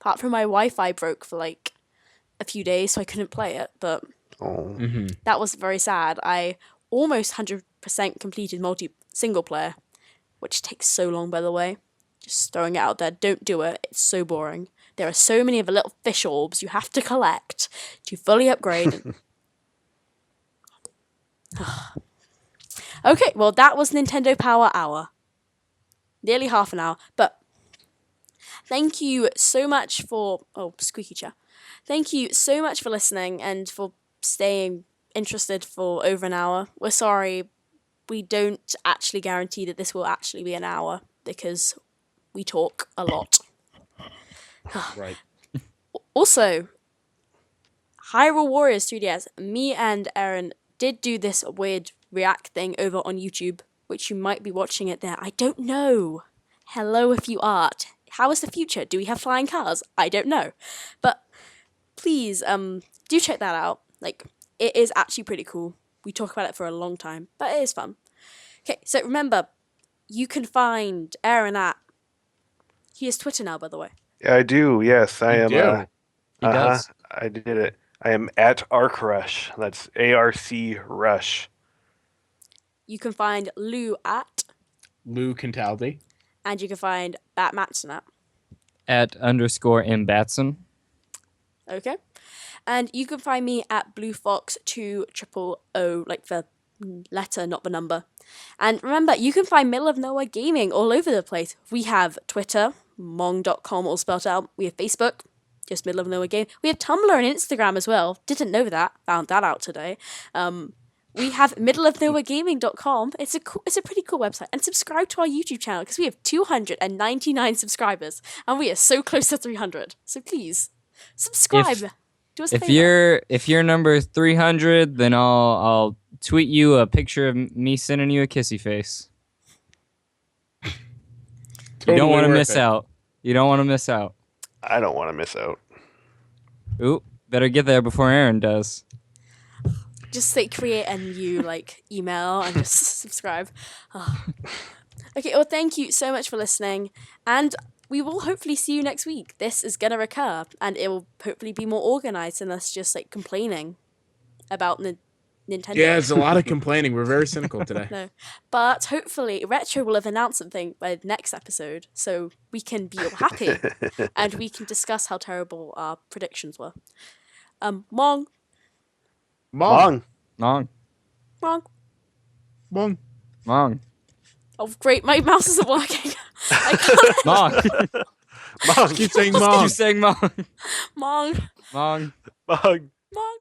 S1: Apart from my Wi-Fi broke for like a few days, so I couldn't play it. But
S2: Oh.
S1: that was very sad. I almost 100% completed single player, which takes so long, by the way. Just throwing it out there. Don't do it. It's so boring. There are so many of the little fish orbs you have to collect to fully upgrade. Okay, well, that was Nintendo Power Hour. Nearly half an hour, but thank you so much for... Oh, squeaky chair. Thank you so much for listening and for staying interested for over an hour. We're sorry, we don't actually guarantee that this will actually be an hour because we talk a lot.
S4: Right.
S1: Also, Hyrule Warriors 3DS, me and Aaron did do this weird react thing over on YouTube, which you might be watching it there. I don't know. Hello if you are. How is the future? Do we have flying cars? I don't know. But please, do check that out. Like, it is actually pretty cool. We talk about it for a long time, but it is fun. Okay, so remember, you can find Aaron at... He has Twitter now, by the way.
S2: Yeah, I do. Yes, I am.
S3: He does.
S2: I did it. I am at ArcRush. That's ARC Rush.
S1: You can find Lou at...
S4: Lou Cantaldi.
S1: And you can find Bat Matson at...
S3: @_M Batson.
S1: Okay. And you can find me at BlueFox200, like the letter, not the number. And remember, you can find Middle of Nowhere Gaming all over the place. We have Twitter, mong.com, all spelled out. We have Facebook, just Middle of Nowhere Game. We have Tumblr and Instagram as well. Didn't know that. Found that out today. we have middleofnowheregaming.com. It's a pretty cool website. And subscribe to our YouTube channel because we have 299 subscribers and we are so close to 300. So please subscribe. Do us a favor.
S3: If your number is 300, then I'll tweet you a picture of me sending you a kissy face. You don't want to miss out. You don't want to miss out.
S2: I don't want to miss out.
S3: Ooh, better get there before Aaron does.
S1: Just like create a new email and just subscribe. Oh. Okay, well thank you so much for listening, and we will hopefully see you next week. This is gonna recur, and it will hopefully be more organized than us just complaining about Nintendo.
S4: Yeah, there's a lot of complaining. We're very cynical today.
S1: No, but hopefully Retro will have announced something by the next episode, so we can be all happy and we can discuss how terrible our predictions were. Mong.
S2: Mong.
S3: Mong.
S1: Mong.
S4: Mong.
S3: Mong.
S1: Oh, great! My mouse isn't working. I can't.
S3: Mong.
S2: Mong.
S4: Keep saying Mong.
S3: Keep saying Mong.
S1: Mong.
S3: Mong.
S2: Mong.
S1: Mong.